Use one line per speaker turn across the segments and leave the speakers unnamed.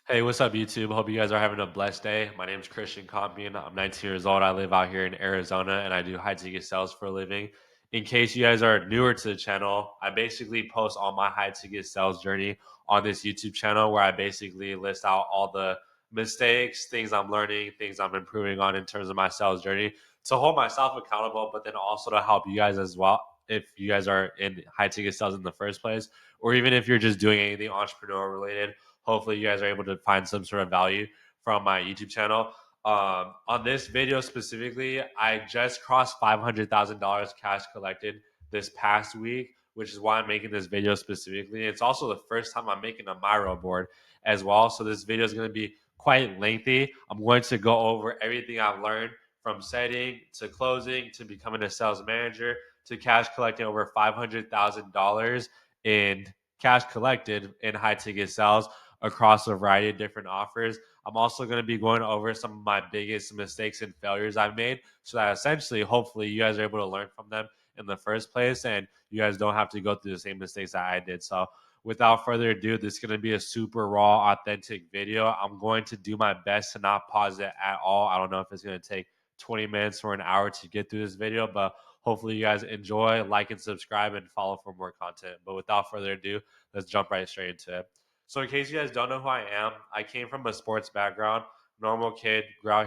Hey, what's up, YouTube? Hope you guys are having a blessed day. My name is Christian Compian. I'm 19 years old. I live out here in Arizona and I do high ticket sales for a living. In case you guys are newer to the channel, I basically post all my high ticket sales journey on this YouTube channel where I basically list out all the mistakes, things I'm learning, things I'm improving on in terms of my sales journey to hold myself accountable, but then also to help you guys as well if you guys are in high ticket sales in the first place, or even if you're just doing anything entrepreneur related. Hopefully, you guys are able to find some sort of value from my YouTube channel. On this video specifically, I just crossed $500,000 cash collected this past week, which is why I'm making this video specifically. It's also the first time I'm making a Miro board as well. So this video is going to be quite lengthy. I'm going to go over everything I've learned from setting to closing to becoming a sales manager to cash collecting over $500,000 in cash collected in high ticket sales across a variety of different offers. I'm also going to be going over some of my biggest mistakes and failures I've made so that essentially, hopefully, you guys are able to learn from them in the first place and you guys don't have to go through the same mistakes that I did. So, without further ado, this is going to be a super raw, authentic video. I'm going to do my best to not pause it at all. I don't know if it's going to take 20 minutes or an hour to get through this video, but hopefully, you guys enjoy, like, and subscribe, and follow for more content. But without further ado, let's jump right straight into it. So, in case you guys don't know who I am, I came from a sports background. Normal kid, grew up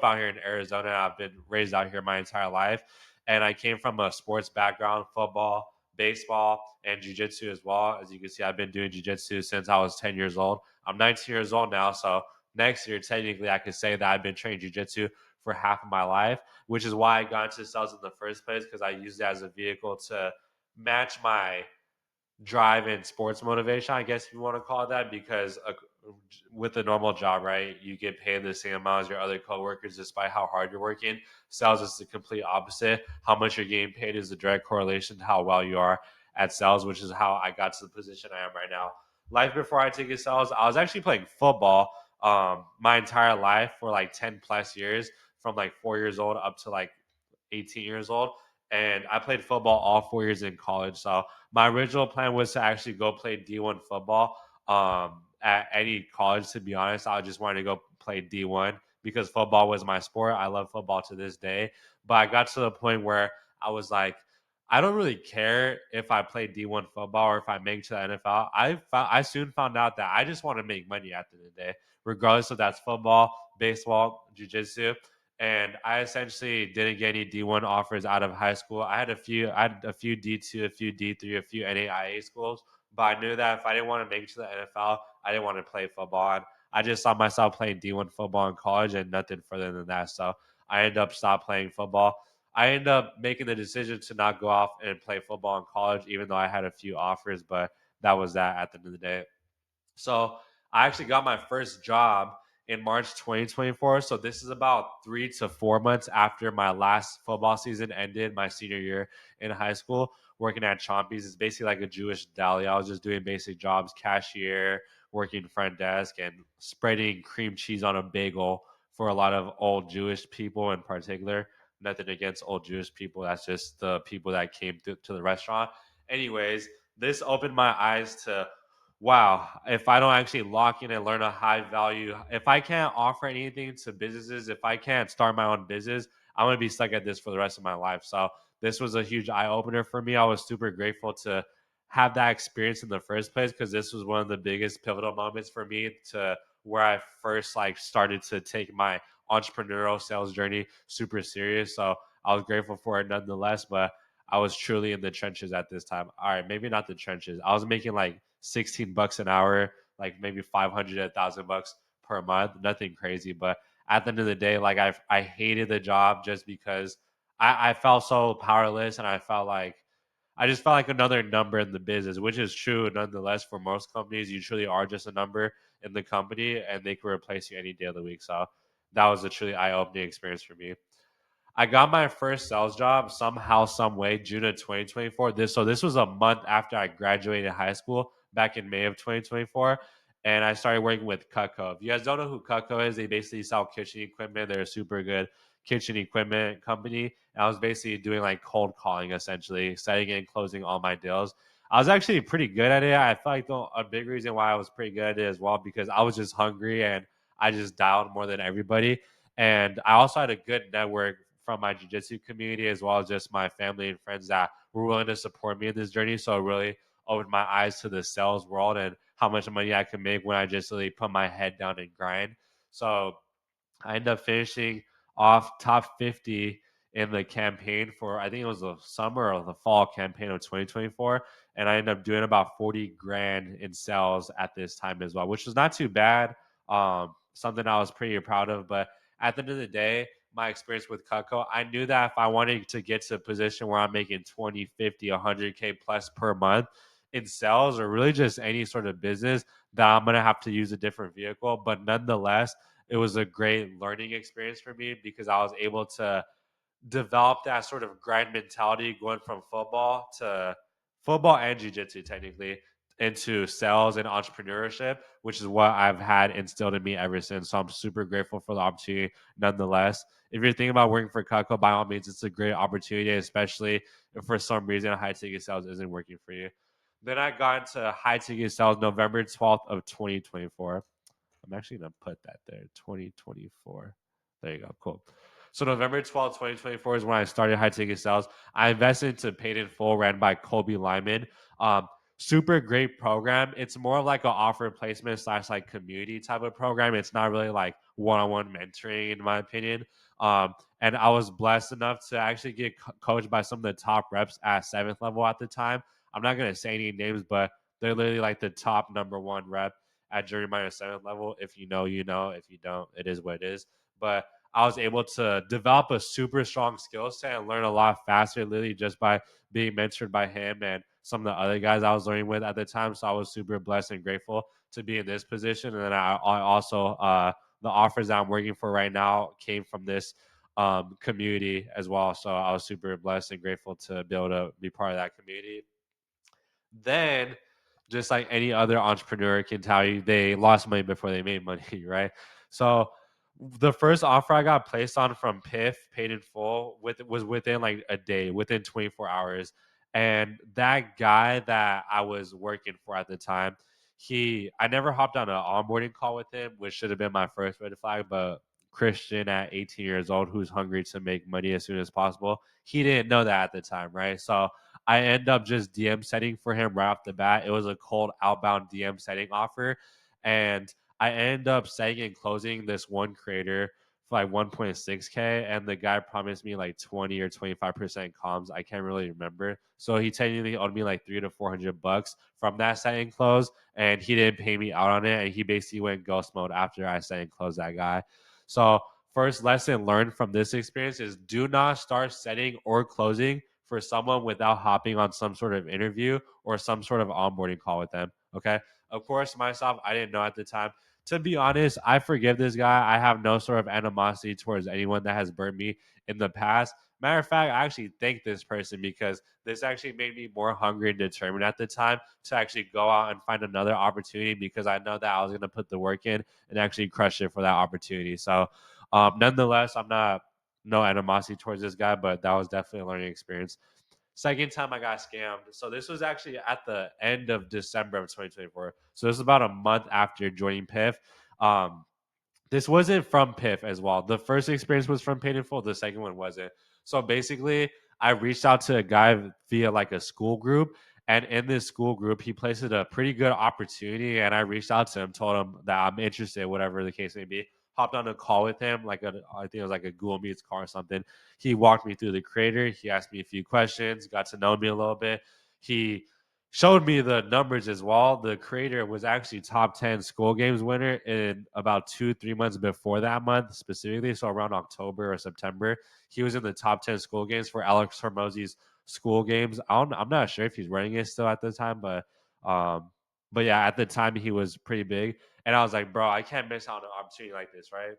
out here in Arizona. I've been raised out here my entire life, and I came from a sports background: football, baseball, and jujitsu as well. As you can see, I've been doing jujitsu since I was 10 years old. I'm 19 years old now, so next year, technically, I could say that I've been training jujitsu for half of my life, which is why I got into sales in the first place because I used it as a vehicle to match my drive and sports motivation, I guess if you want to call it that, because with a normal job, right, you get paid the same amount as your other coworkers despite how hard you're working. Sales is the complete opposite. How much you're getting paid is a direct correlation to how well you are at sales, which is how I got to the position I am right now. Life before I took sales, I was actually playing football my entire life for like 10 plus years, from like 4 years old up to like 18 years old. And I played football all 4 years in college. So my original plan was to actually go play D1 football at any college. To be honest, I just wanted to go play D1 because football was my sport. I love football to this day. But I got to the point where I was like, I don't really care if I play D1 football or if I make it to the NFL. I soon found out that I just want to make money at the end of the day, regardless if that's football, baseball, jiu-jitsu. And I essentially didn't get any D1 offers out of high school. I had a few D2, a few D3, a few NAIA schools, but I knew that if I didn't want to make it to the NFL, I didn't want to play football. And I just saw myself playing D1 football in college and nothing further than that. So I ended up stop playing football. I ended up making the decision to not go off and play football in college, even though I had a few offers, but that was that at the end of the day. So I actually got my first job in March 2024. So this is about 3 to 4 months after my last football season ended, my senior year in high school, working at Chompies. It's basically like a Jewish deli. I was just doing basic jobs, cashier, working front desk, and spreading cream cheese on a bagel for a lot of old Jewish people in particular. Nothing against old Jewish people. That's just the people that came to the restaurant. Anyways, this opened my eyes to wow, if I don't actually lock in and learn a high value, if I can't offer anything to businesses, if I can't start my own business, I'm going to be stuck at this for the rest of my life. So, this was a huge eye opener for me. I was super grateful to have that experience in the first place because this was one of the biggest pivotal moments for me to where I first like started to take my entrepreneurial sales journey super serious. So, I was grateful for it nonetheless, but I was truly in the trenches at this time. All right, maybe not the trenches. I was making like 16 bucks an hour, like maybe 500, 1,000 bucks per month. Nothing crazy, but at the end of the day, like I hated the job just because I felt so powerless, and I just felt like another number in the business, which is true nonetheless. For most companies, you truly are just a number in the company, and they can replace you any day of the week. So that was a truly eye-opening experience for me. I got my first sales job somehow, some way, June of 2024. This was a month after I graduated high school back in May of 2024. And I started working with Cutco. If you guys don't know who Cutco is, they basically sell kitchen equipment. They're a super good kitchen equipment company. And I was basically doing like cold calling, essentially, setting and closing all my deals. I was actually pretty good at it. I feel like a big reason why I was pretty good at it as well because I was just hungry and I just dialed more than everybody. And I also had a good network from my jiu-jitsu community as well as just my family and friends that were willing to support me in this journey. So it really opened my eyes to the sales world and how much money I could make when I just really put my head down and grind. So I ended up finishing off top 50 in the campaign for, I think it was the summer or the fall campaign of 2024. And I ended up doing about 40 grand in sales at this time as well, which was not too bad. Something I was pretty proud of. But at the end of the day, my experience with Cutco, I knew that if I wanted to get to a position where I'm making 20, 50, 100K plus per month in sales or really just any sort of business, that I'm going to have to use a different vehicle. But nonetheless, it was a great learning experience for me because I was able to develop that sort of grind mentality going from football and jiu-jitsu technically into sales and entrepreneurship, which is what I've had instilled in me ever since. So I'm super grateful for the opportunity nonetheless. If you're thinking about working for Cutco, by all means, it's a great opportunity, especially if for some reason high ticket sales isn't working for you. Then I got into high ticket sales November 12th of 2024. I'm actually going to put that there, 2024. There you go. Cool. So November 12th, 2024 is when I started high ticket sales. I invested into Paid in Full ran by Kobe Lyman. Um, Super great program. It's more like an offer placement slash like community type of program. It's not really like one-on-one mentoring in my opinion. And I was blessed enough to actually get coached by some of the top reps at 7th level at the time. I'm not going to say any names, but they're literally like the top number one rep at Journey minus 7th level. If you know, you know. If you don't, it is what it is. But I was able to develop a super strong skill set and learn a lot faster, literally just by being mentored by him and some of the other guys I was learning with at the time. So I was super blessed and grateful to be in this position. And then I also, the offers that I'm working for right now came from this community as well. So I was super blessed and grateful to be able to be part of that community. Then, just like any other entrepreneur can tell you, they lost money before they made money, right? So the first offer I got placed on from PIF, Paid in Full, was within like a day, within 24 hours. And that guy that I was working for at the time, I never hopped on an onboarding call with him, which should have been my first red flag. But Christian at 18 years old, who's hungry to make money as soon as possible, he didn't know that at the time, right? So I end up just DM setting for him right off the bat. It was a cold outbound DM setting offer. And I end up setting and closing this one creator for like 1.6K. And the guy promised me like 20 or 25% comms. I can't really remember. So he technically owed me like 300 to 400 bucks from that setting close. And he didn't pay me out on it. And he basically went ghost mode after I set and closed that guy. So first lesson learned from this experience is do not start setting or closing for someone without hopping on some sort of interview or some sort of onboarding call with them. Okay. Of course, myself, I didn't know at the time. To be honest, I forgive this guy. I have no sort of animosity towards anyone that has burned me in the past. Matter of fact, I actually thank this person because this actually made me more hungry and determined at the time to actually go out and find another opportunity because I know that I was going to put the work in and actually crush it for that opportunity. So, nonetheless, I'm not no animosity towards this guy, but that was definitely a learning experience. Second time I got scammed. So this was actually at the end of December of 2024. So this is about a month after joining PIF. Um, this wasn't from PIF as well. The first experience was from Paid in Full. The second one wasn't. So basically, I reached out to a guy via like a school group. And in this school group, he placed a pretty good opportunity. And I reached out to him, told him that I'm interested, whatever the case may be. Hopped on a call with him, I think it was like a Google Meets call or something. He walked me through the creator. He asked me a few questions, got to know me a little bit. He showed me the numbers as well. The creator was actually top 10 school games winner in about 2, 3 months before that month, specifically. So around October or September, he was in the top 10 school games for Alex Hormozzi's school games. I'm not sure if he's running it still at the time, um, but yeah, at the time he was pretty big. And I was like, bro, I can't miss out on an opportunity like this, right?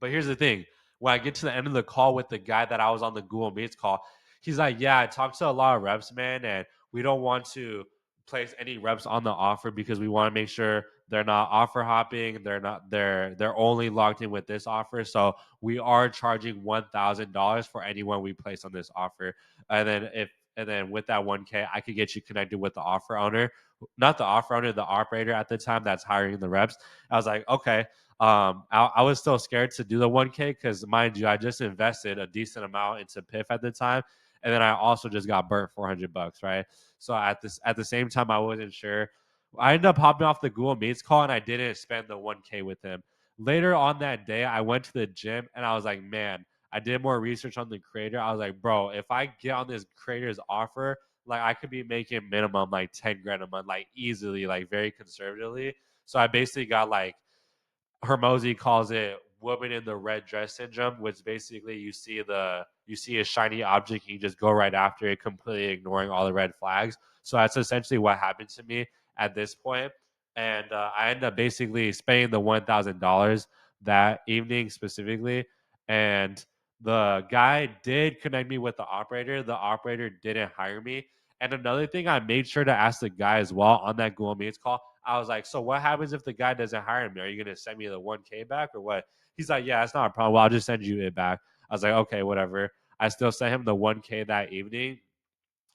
But here's the thing. When I get to the end of the call with the guy that I was on the Google Meets call, he's like, yeah, I talked to a lot of reps, man, and we don't want to place any reps on the offer because we want to make sure they're not offer hopping. They're only locked in with this offer. So we are charging $1,000 for anyone we place on this offer. And then and then with that 1K, I could get you connected with the offer owner, not the offer owner, the operator at the time that's hiring the reps. I was like, okay. I was still scared to do the 1K because, mind you, I just invested a decent amount into PIF at the time, and then I also just got burnt $400, right? So at the same time, I wasn't sure. I ended up hopping off the Google Meets call, and I didn't spend the 1K with him. Later on that day, I went to the gym, and I was like, man, I did more research on the creator. I was like, bro, if I get on this creator's offer, like I could be making minimum like 10 grand a month, like easily, like very conservatively. So I basically got like, Hermosi calls it woman in the red dress syndrome, which basically you see a shiny object and you just go right after it, completely ignoring all the red flags. So that's essentially what happened to me at this point. And I ended up basically spending the $1,000 that evening specifically. And the guy did connect me with the operator. The operator didn't hire me. And another thing, I made sure to ask the guy as well on that Google Meets call. I was like, so what happens if the guy doesn't hire me? Are you going to send me the 1K back or what? He's like, yeah, it's not a problem. Well, I'll just send you it back. I was like, okay, whatever. I still sent him the 1K that evening,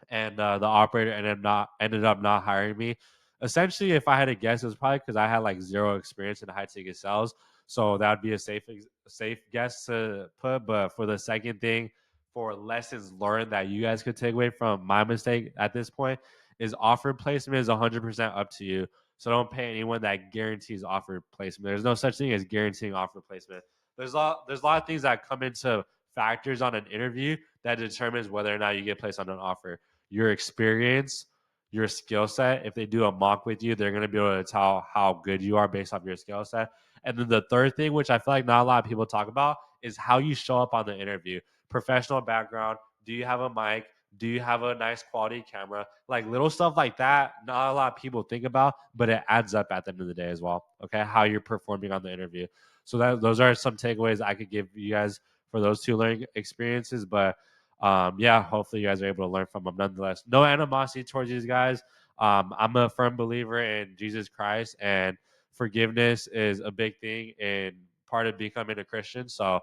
and the operator ended up not hiring me. Essentially, if I had to guess, it was probably because I had like zero experience in high ticket sales, so that would be a safe guess to put. But for the second thing, for lessons learned that you guys could take away from my mistake at this point, is offer placement is 100% up to you. So don't pay anyone that guarantees offer placement. There's no such thing as guaranteeing offer placement. There's a lot of things that come into factors on an interview that determines whether or not you get placed on an offer. Your experience, your skill set. If they do a mock with you, they're going to be able to tell how good you are based off your skill set. And then the third thing, which I feel like not a lot of people talk about, is how you show up on the interview. Professional background. Do you have a mic? Do you have a nice quality camera? Like little stuff like that, not a lot of people think about, but it adds up at the end of the day as well. Okay, how you're performing on the interview. So those are some takeaways I could give you guys for those two learning experiences. But yeah, hopefully you guys are able to learn from them nonetheless. No animosity towards these guys. I'm a firm believer in Jesus Christ, and forgiveness is a big thing in part of becoming a Christian. So,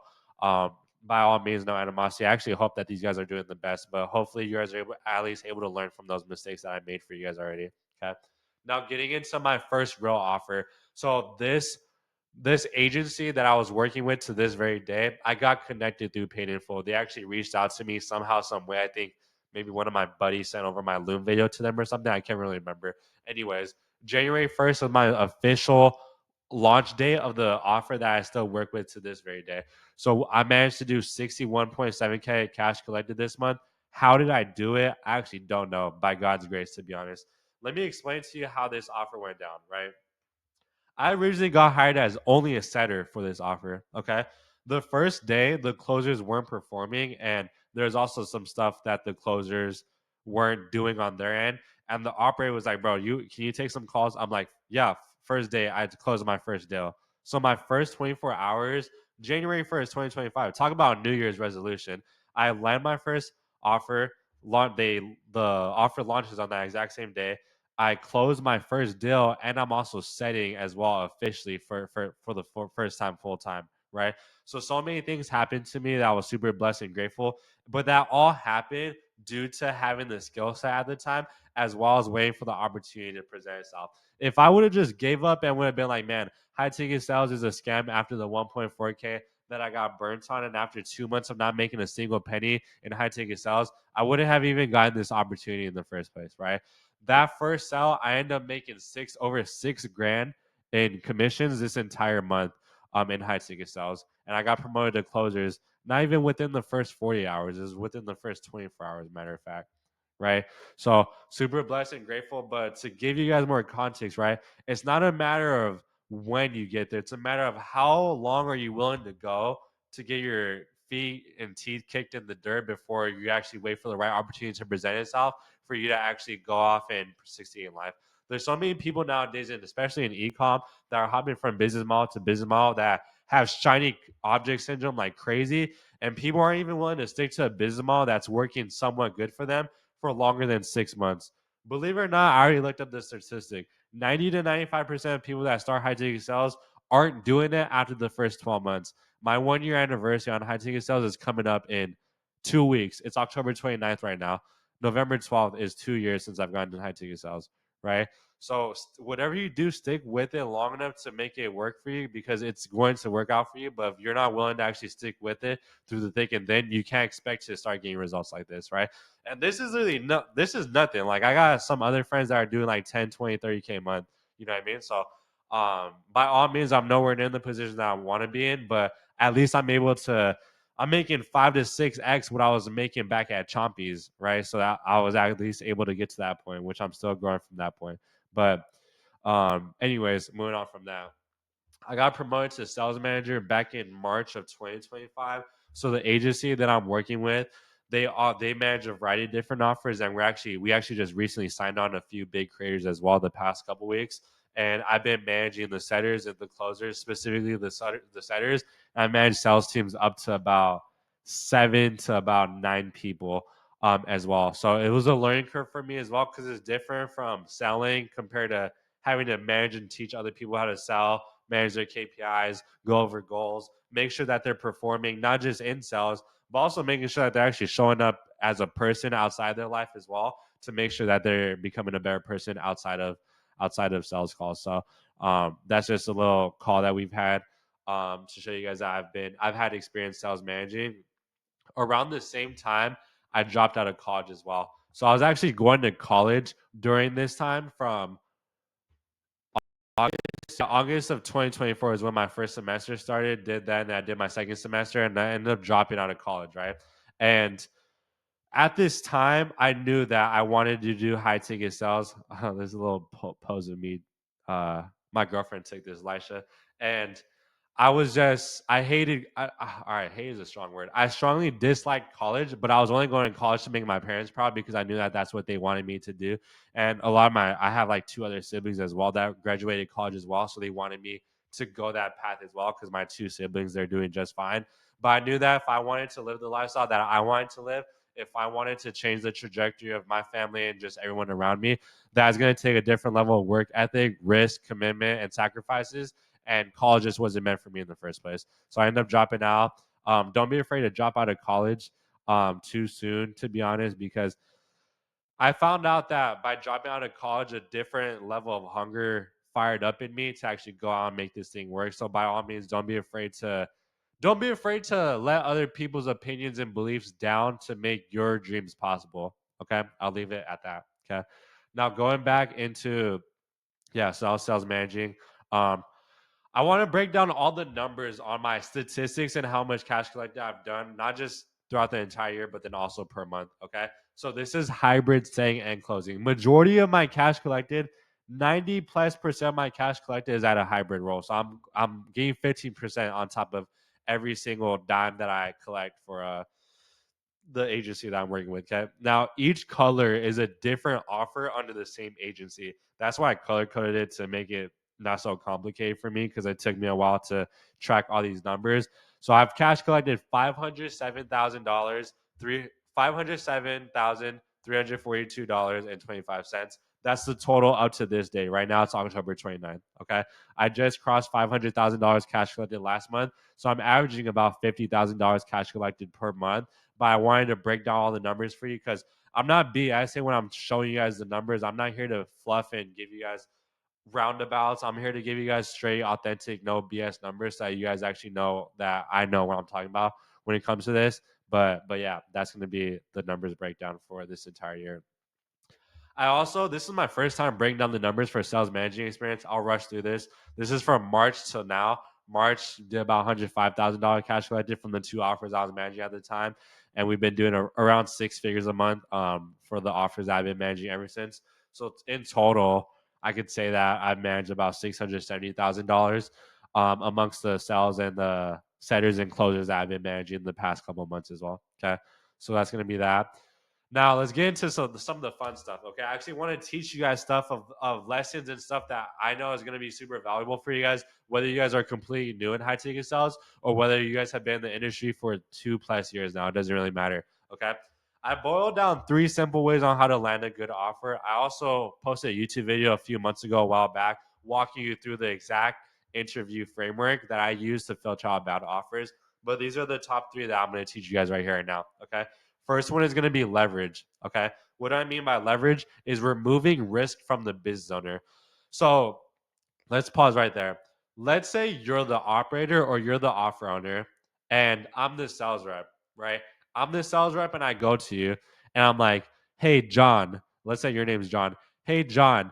by all means, no animosity. I actually hope that these guys are doing the best, but hopefully you guys are at least able to learn from those mistakes that I made for you guys already. Okay. Now, getting into my first real offer. So this agency that I was working with to this very day, I got connected through Paid in Full. They actually reached out to me somehow, some way. I think maybe one of my buddies sent over my Loom video to them or something. I can't really remember. Anyways, January 1st was my official launch date of the offer that I still work with to this very day. So I managed to do 61.7K cash collected this month. How did I do it? I actually don't know, by God's grace, to be honest. Let me explain to you how this offer went down, right? I originally got hired as only a setter for this offer. Okay. The first day, the closers weren't performing, and there's also some stuff that the closers weren't doing on their end. And the operator was like, "Bro, can you take some calls?" I'm like, "Yeah." First day, I had to close my first deal. So my first 24 hours, January 1st, 2025. Talk about New Year's resolution. I land my first offer. The offer launches on that exact same day. I closed my first deal, and I'm also setting as well officially for the first time full time, right? So many things happened to me that I was super blessed and grateful, but that all happened due to having the skill set at the time, as well as waiting for the opportunity to present itself. If I would have just gave up and would have been like, man, high ticket sales is a scam after the 1.4K that I got burnt on, and after 2 months of not making a single penny in high ticket sales, I wouldn't have even gotten this opportunity in the first place, right? That first sell, I ended up making over 6 grand in commissions this entire month in high ticket sales. And I got promoted to closers, not even within the first 40 hours, it was within the first 24 hours, matter of fact. Right. So super blessed and grateful. But to give you guys more context, right? It's not a matter of when you get there. It's a matter of how long are you willing to go to get your feet and teeth kicked in the dirt before you actually wait for the right opportunity to present itself for you to actually go off and succeed in life. There's so many people nowadays, and especially in e-com, that are hopping from business model to business model that have shiny object syndrome like crazy, and people aren't even willing to stick to a business model that's working somewhat good for them for longer than 6 months. Believe it or not, I already looked up the statistic. 90 to 95% of people that start high ticket sales aren't doing it after the first 12 months. My 1 year anniversary on high ticket sales is coming up in 2 weeks. It's October 29th right now. November 12th is 2 years since I've gotten to high ticket sales, right? So whatever you do, stick with it long enough to make it work for you because it's going to work out for you. But if you're not willing to actually stick with it through the thick and thin, you can't expect to start getting results like this, right? And this is really this is nothing. Like I got some other friends that are doing like 10, 20, 30K a month. You know what I mean? So by all means, I'm nowhere near the position that I want to be in, but at least I'm making 5 to 6x what I was making back at Chompies, right? So that I was at least able to get to that point, which I'm still growing from that point. But anyways, moving on from that. I got promoted to sales manager back in March of 2025. So the agency that I'm working with, they manage a variety of different offers, and we actually just recently signed on a few big creators as well the past couple weeks. And I've been managing the setters and the closers, specifically the setters. I manage sales teams up to about 7 to about 9 people as well. So it was a learning curve for me as well because it's different from selling compared to having to manage and teach other people how to sell, manage their KPIs, go over goals, make sure that they're performing not just in sales, but also making sure that they're actually showing up as a person outside their life as well to make sure that they're becoming a better person outside of sales calls. So that's just a little call that we've had to show you guys that I've had experience sales managing. Around the same time, I dropped out of college as well. So I was actually going to college during this time from August of 2024 is when my first semester started. Did that, and I did my second semester, and I ended up dropping out of college, right? And at this time, I knew that I wanted to do high ticket sales. There's a little pose of me. My girlfriend took this, Lisha, and I hated, all right, hate is a strong word. I strongly disliked college, but I was only going to college to make my parents proud because I knew that that's what they wanted me to do. And I have like two other siblings as well that graduated college as well. So they wanted me to go that path as well because my two siblings, they're doing just fine. But I knew that if I wanted to live the lifestyle that I wanted to live, if I wanted to change the trajectory of my family and just everyone around me, that's going to take a different level of work ethic, risk, commitment, and sacrifices, and college just wasn't meant for me in the first place. So I ended up dropping out. Don't be afraid to drop out of college too soon, to be honest, because I found out that by dropping out of college, a different level of hunger fired up in me to actually go out and make this thing work. So by all means, don't be afraid to let other people's opinions and beliefs down to make your dreams possible. Okay, I'll leave it at that. Okay, now going back into sales managing. Um, I want to break down all the numbers on my statistics and how much cash collected I've done, not just throughout the entire year, but then also per month. Okay. So this is hybrid saying and closing. Majority of my cash collected, 90+% of my cash collected is at a hybrid role. So I'm getting 15% on top of every single dime that I collect for the agency that I'm working with. Okay. Now, each color is a different offer under the same agency. That's why I color coded it to make it not so complicated for me because it took me a while to track all these numbers. So I've cash collected $507,000, $507,342.25. That's the total up to this day. Right now, it's October 29th. Okay. I just crossed $500,000 cash collected last month. So I'm averaging about $50,000 cash collected per month, but I wanted to break down all the numbers for you because I'm not BSing when I'm showing you guys the numbers. I'm not here to fluff and give you guys roundabouts. I'm here to give you guys straight, authentic, no BS numbers so that you guys actually know that I know what I'm talking about when it comes to this. But yeah, that's going to be the numbers breakdown for this entire year. This is my first time breaking down the numbers for sales managing experience. I'll rush through this. This is from March till now. March did about $105,000 cash collected from the two offers I was managing at the time. And we've been doing around 6 figures a month for the offers I've been managing ever since. So in total, I could say that I've managed about $670,000 amongst the sales and the setters and closers that I've been managing the past couple of months as well. Okay. So that's going to be that. Now let's get into some of the fun stuff. Okay, I actually want to teach you guys stuff of lessons and stuff that I know is going to be super valuable for you guys, whether you guys are completely new in high ticket sales or whether you guys have been in the industry for 2+ years now. It doesn't really matter. Okay, I boiled down 3 simple ways on how to land a good offer. I also posted a YouTube video a few months ago, a while back, walking you through the exact interview framework that I use to filter out bad offers. But these are the top 3 that I'm going to teach you guys right here and now. Okay. First one is going to be leverage. Okay. What I mean by leverage is removing risk from the business owner. So let's pause right there. Let's say you're the operator or you're the offer owner, and I'm the sales rep, right? I'm the sales rep, and I go to you, and I'm like, "Hey, John." Let's say your name's John. Hey, John.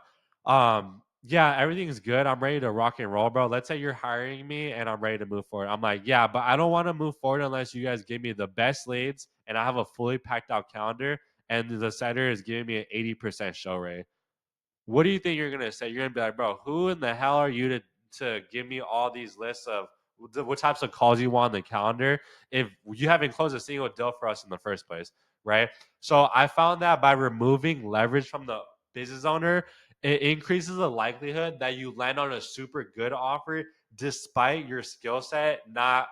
Yeah, everything's good. I'm ready to rock and roll, bro. Let's say you're hiring me, and I'm ready to move forward. I'm like, yeah, but I don't want to move forward unless you guys give me the best leads, and I have a fully packed out calendar, and the setter is giving me an 80% show rate. What do you think you're gonna say? You're gonna be like, bro, who in the hell are you to give me all these lists of what types of calls you want on the calendar if you haven't closed a single deal for us in the first place, right? So I found that by removing leverage from the business owner, it increases the likelihood that you land on a super good offer despite your skill set not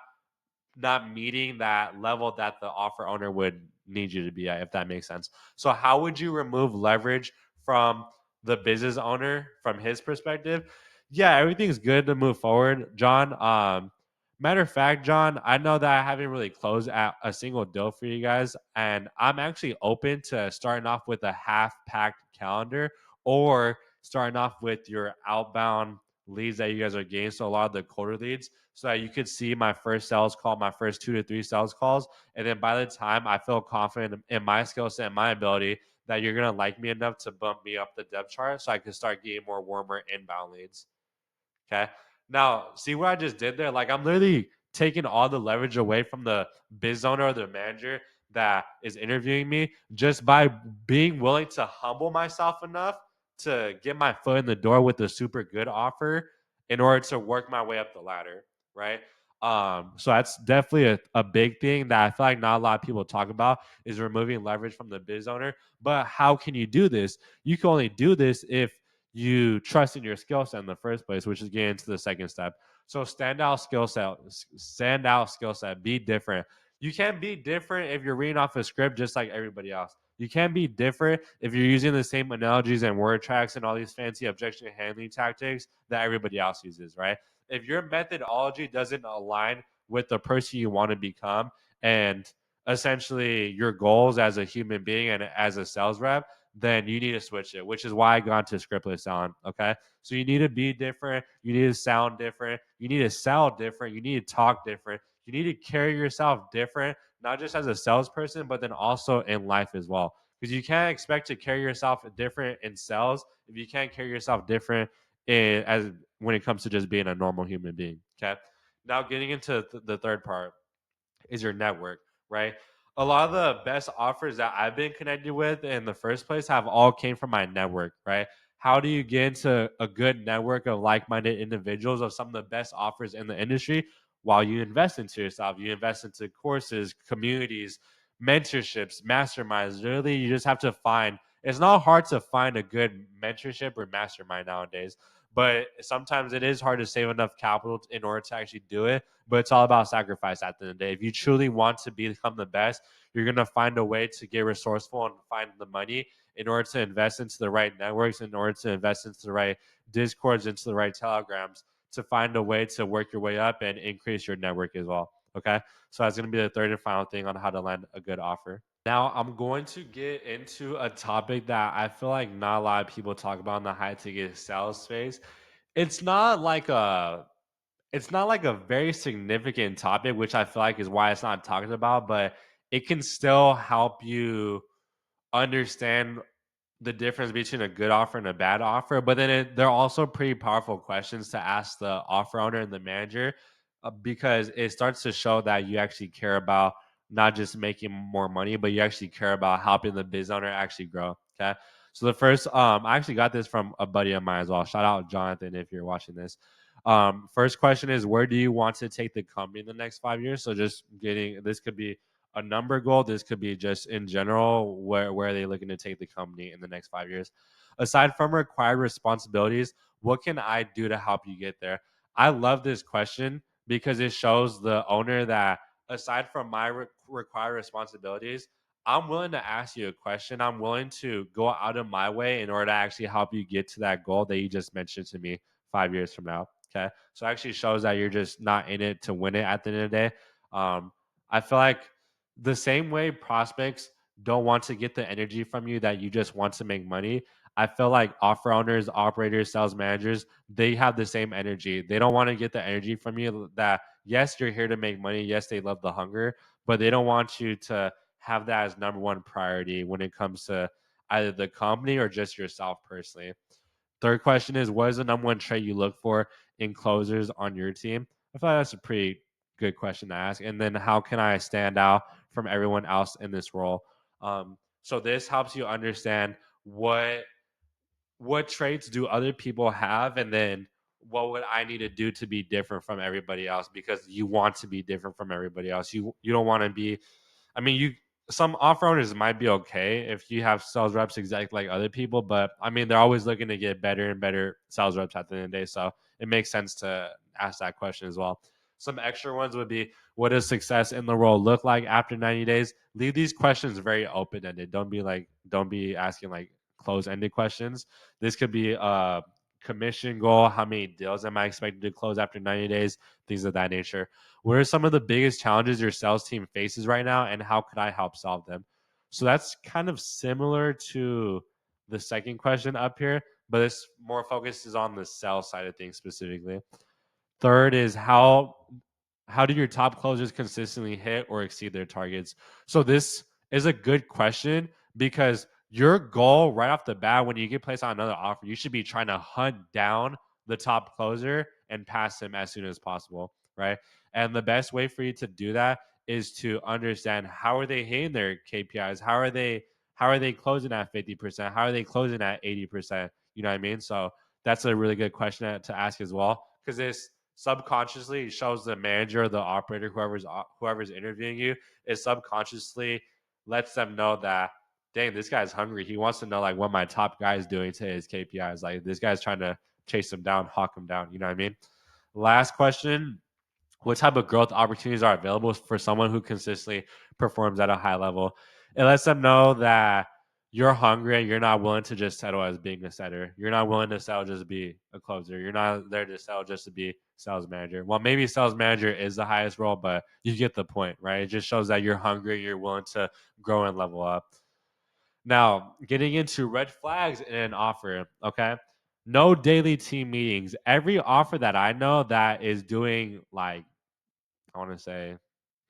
meeting that level that the offer owner would need you to be at, if that makes sense. So, how would you remove leverage from the business owner from his perspective? Yeah, everything's good to move forward, John. Matter of fact, John, I know that I haven't really closed at a single deal for you guys, and I'm actually open to starting off with a half-packed calendar or starting off with your outbound leads that you guys are getting. So a lot of the colder leads so that you could see my first sales call, my first 2 to 3 sales calls. And then by the time I feel confident in my skill set and my ability, that you're going to like me enough to bump me up the depth chart so I can start getting more warmer inbound leads. Okay. Now, see what I just did there? Like, I'm literally taking all the leverage away from the biz owner or the manager that is interviewing me just by being willing to humble myself enough to get my foot in the door with a super good offer in order to work my way up the ladder. Right. So that's definitely a big thing that I feel like not a lot of people talk about is removing leverage from the biz owner. But how can you do this? You can only do this if you trust in your skill set in the first place, which is getting into the second step. So stand out skill set, be different. You can't be different if you're reading off a script just like everybody else. You can't be different if you're using the same analogies and word tracks and all these fancy objection handling tactics that everybody else uses, right? If your methodology doesn't align with the person you want to become and essentially your goals as a human being and as a sales rep, then you need to switch it, which is why I got into scriptless selling. Okay. So you need to be different. You need to sound different. You need to sell different. You need to talk different. You need to carry yourself different, not just as a salesperson, but then also in life as well. Because you can't expect to carry yourself different in sales if you can't carry yourself different as when it comes to just being a normal human being. Okay. Now getting into the third part is your network, right? A lot of the best offers that I've been connected with in the first place have all came from my network, right? How do you get into a good network of like-minded individuals of some of the best offers in the industry while you invest into yourself? You invest into courses, communities, mentorships, masterminds. Literally, you just have to find it's not hard to find a good mentorship or mastermind nowadays, but sometimes it is hard to save enough capital in order to actually do it, but it's all about sacrifice at the end of the day. If you truly want to become the best, you're going to find a way to get resourceful and find the money in order to invest into the right networks, in order to invest into the right discords, into the right telegrams, to find a way to work your way up and increase your network as well. Okay. So that's going to be the third and final thing on how to land a good offer. Now, I'm going to get into a topic that I feel like not a lot of people talk about in the high ticket sales space. It's not like a it's not like a very significant topic, which I feel like is why it's not talked about, but it can still help you understand the difference between a good offer and a bad offer. But then they're also pretty powerful questions to ask the offer owner and the manager because it starts to show that you actually care about not just making more money, but you actually care about helping the biz owner actually grow. Okay. So the first, I actually got this from a buddy of mine as well. Shout out Jonathan if you're watching this. First question is, where do you want to take the company in the next 5 years? So just getting this could be a number goal. This could be just in general, where are they looking to take the company in the next 5 years? Aside from required responsibilities, what can I do to help you get there? I love this question because it shows the owner that aside from my required responsibilities, I'm willing to ask you a question. I'm willing to go out of my way in order to actually help you get to that goal that you just mentioned to me 5 years from now. Okay. So it actually shows that you're just not in it to win it at the end of the day. I feel like the same way prospects don't want to get the energy from you, that you just want to make money. I feel like offer owners, operators, sales managers, they have the same energy. They don't want to get the energy from you that, yes, you're here to make money. Yes, they love the hunger, but they don't want you to have that as number one priority when it comes to either the company or just yourself personally. Third question is, what is the number one trait you look for in closers on your team? I feel like that's a pretty good question to ask. And then, how can I stand out from everyone else in this role? So this helps you understand what traits do other people have, and then what would I need to do to be different from everybody else, because you want to be different from everybody else. You don't want to be, I mean, you some offer owners might be okay if you have sales reps exactly like other people, but I mean, they're always looking to get better and better sales reps at the end of the day. So it makes sense to ask that question as well. Some extra ones would be, what does success in the role look like after 90 days? Leave these questions very open ended. Don't be asking like close ended questions. This could be a commission goal. How many deals am I expected to close after 90 days? Things of that nature. What are some of the biggest challenges your sales team faces right now, and how could I help solve them? So that's kind of similar to the second question up here, but this more focuses on the sales side of things specifically. Third is, how do your top closers consistently hit or exceed their targets? So this is a good question, because your goal right off the bat when you get placed on another offer, you should be trying to hunt down the top closer and pass him as soon as possible, right? And the best way for you to do that is to understand, how are they hitting their KPIs? How are they closing at 50%? How are they closing at 80%? You know what I mean? So that's a really good question to ask as well, because this subconsciously shows the manager or the operator, whoever's interviewing you, is subconsciously lets them know that, dang, this guy's hungry. He wants to know like what my top guy is doing to his KPIs. Like, this guy's trying to chase him down, hawk him down. You know what I mean? Last question: what type of growth opportunities are available for someone who consistently performs at a high level? It lets them know that you're hungry and you're not willing to just settle as being a setter. You're not willing to settle just to be a closer. You're not there to settle just to be sales manager. Well, maybe sales manager is the highest role, but you get the point, right? It just shows that you're hungry, you're willing to grow and level up. Now, getting into red flags in an offer, okay? No daily team meetings. Every offer that I know that is doing, like, I want to say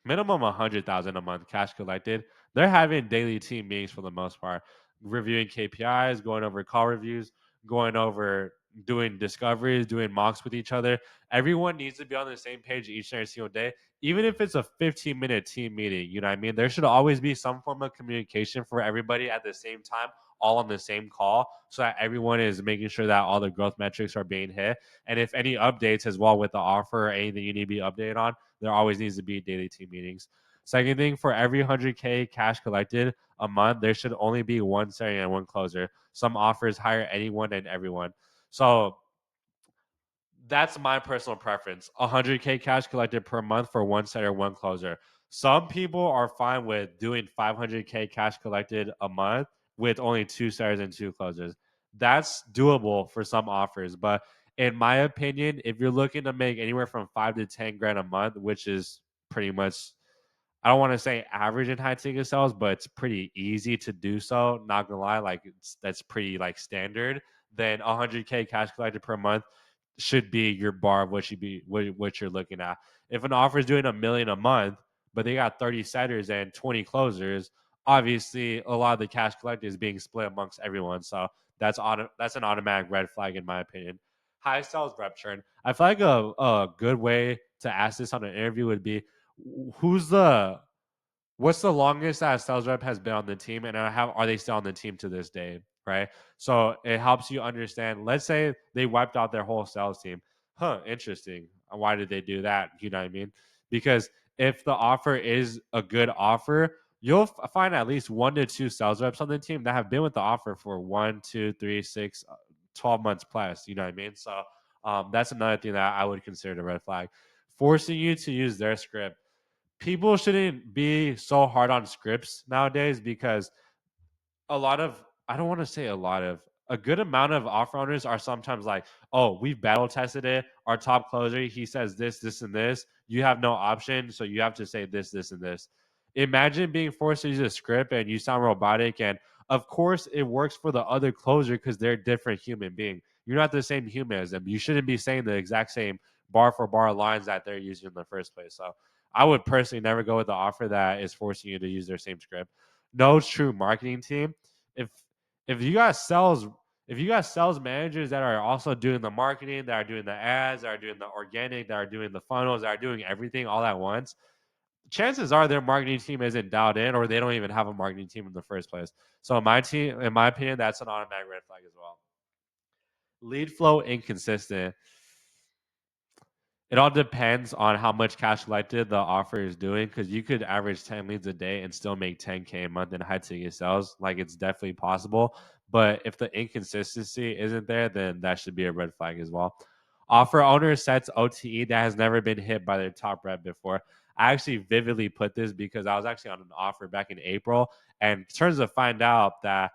minimum 100,000 a month cash collected, they're having daily team meetings for the most part, reviewing KPIs, going over call reviews, going over doing discoveries, doing mocks with each other. Everyone needs to be on the same page each and every single day, even if it's a 15-minute team meeting. You know what I mean? There should always be some form of communication for everybody at the same time, all on the same call, so that everyone is making sure that all the growth metrics are being hit. And if any updates as well with the offer or anything you need to be updated on, there always needs to be daily team meetings. Second thing, for every 100K cash collected a month, there should only be one seller and one closer. Some offers hire anyone and everyone. So that's my personal preference. 100K cash collected per month for one setter, one closer. Some people are fine with doing 500K cash collected a month with only two setters and two closers. That's doable for some offers, but in my opinion, if you're looking to make anywhere from 5 to 10 grand a month, which is pretty much, I don't want to say average in high ticket sales, but it's pretty easy to do so. Not gonna lie, like that's pretty like standard. Then 100K cash collected per month should be your bar of what you're looking at. If an offer is doing 1 million a month, but they got 30 setters and 20 closers, obviously a lot of the cash collected is being split amongst everyone. So that's an automatic red flag in my opinion. High sales rep churn. I feel like a good way to ask this on an interview would be, who's the what's the longest that a sales rep has been on the team, and are they still on the team to this day, right? So it helps you understand. Let's say they wiped out their whole sales team. Interesting. Why did they do that? You know what I mean? Because if the offer is a good offer, you'll find at least 1 to 2 sales reps on the team that have been with the offer for 1, 2, 3, 6, 12 months plus. You know what I mean? So that's another thing that I would consider a red flag. Forcing you to use their script. People shouldn't be so hard on scripts nowadays, because a lot of, I don't want to say a lot of, a good amount of offer owners are sometimes like, oh, we've battle tested it. Our top closer, he says this, this, and this. You have no option, so you have to say this, this, and this. Imagine being forced to use a script and you sound robotic. And of course, it works for the other closer because they're a different human being. You're not the same human as them. You shouldn't be saying the exact same bar for bar lines that they're using in the first place. So I would personally never go with the offer that is forcing you to use their same script. No true marketing team. If if you got sales if you got sales managers that are also doing the marketing, that are doing the ads, that are doing the organic, that are doing the funnels, that are doing everything all at once, chances are their marketing team isn't dialed in or they don't even have a marketing team in the first place. So in my opinion, that's an automatic red flag as well. Lead flow inconsistent. It all depends on how much cash collected the offer is doing because you could average 10 leads a day and still make 10K a month in high ticket sales. Like it's definitely possible. But if the inconsistency isn't there, then that should be a red flag as well. Offer owner sets OTE that has never been hit by their top rep before. I actually vividly put this because I was actually on an offer back in April and turns to find out that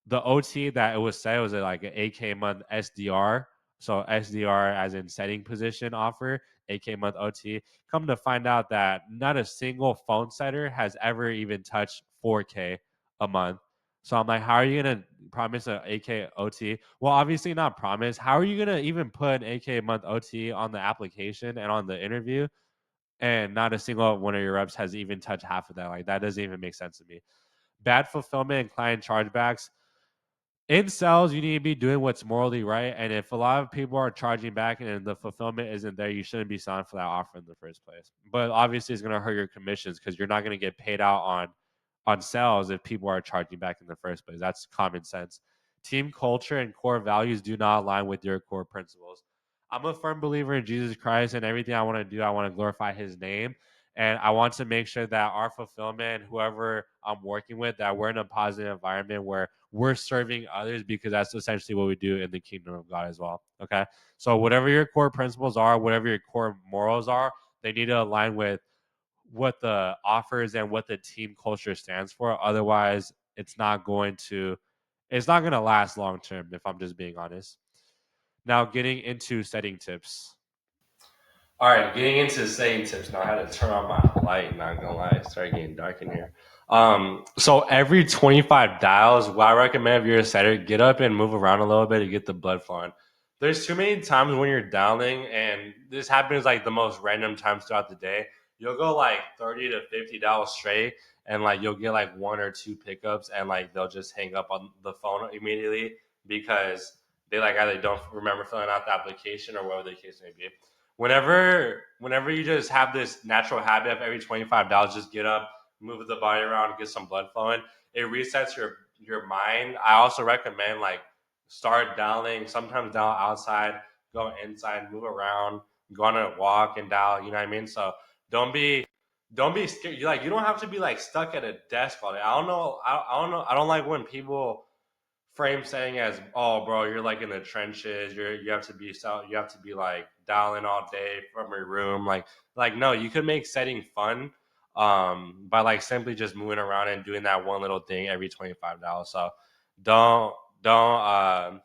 the OT that it was said was like an 8K month SDR. So SDR as in setting position offer, 8K month OT. Come to find out that not a single phone setter has ever even touched 4K a month. So I'm like, how are you gonna promise an 8K OT? Well, obviously not promise. How are you gonna even put an 8K month OT on the application and on the interview? And not a single one of your reps has even touched half of that. Like that doesn't even make sense to me. Bad fulfillment and client chargebacks in sales, you need to be doing what's morally right. And if a lot of people are charging back and the fulfillment isn't there, you shouldn't be selling for that offer in the first place. But obviously, it's going to hurt your commissions because you're not going to get paid out on sales if people are charging back in the first place. That's common sense. Team culture and core values do not align with your core principles. I'm a firm believer in Jesus Christ, and everything I want to do, I want to glorify His name. And I want to make sure that our fulfillment, whoever I'm working with, that we're in a positive environment where we're serving others because that's essentially what we do in the kingdom of God as well. Okay. So whatever your core principles are, whatever your core morals are, they need to align with what the offers and what the team culture stands for. Otherwise, it's not going to last long term if I'm just being honest. Now getting into setting tips. All right, getting into setting tips now. I had to turn on my light. Not gonna lie, it started getting dark in here. So every 25 dials, what I recommend if you're a setter, get up and move around a little bit to get the blood flowing. There's too many times when you're dialing, and this happens like the most random times throughout the day. You'll go like 30 to 50 dials straight, and like you'll get like one or two pickups, and like they'll just hang up on the phone immediately because they like either don't remember filling out the application or whatever the case may be. Whenever you just have this natural habit of every $25 just get up, move the body around, get some blood flowing, it resets your mind. I also recommend like start dialing, sometimes dial outside, go inside, move around, go on a walk and dial, you know what I mean? So don't be don't be scared. You don't have to be like stuck at a desk all day. I don't know. I don't like when people frame setting as, oh bro, you're like in the trenches, you have to be you have to be like dialing all day from your room, like no, you could make setting fun by like simply just moving around and doing that one little thing every $25. So don't don't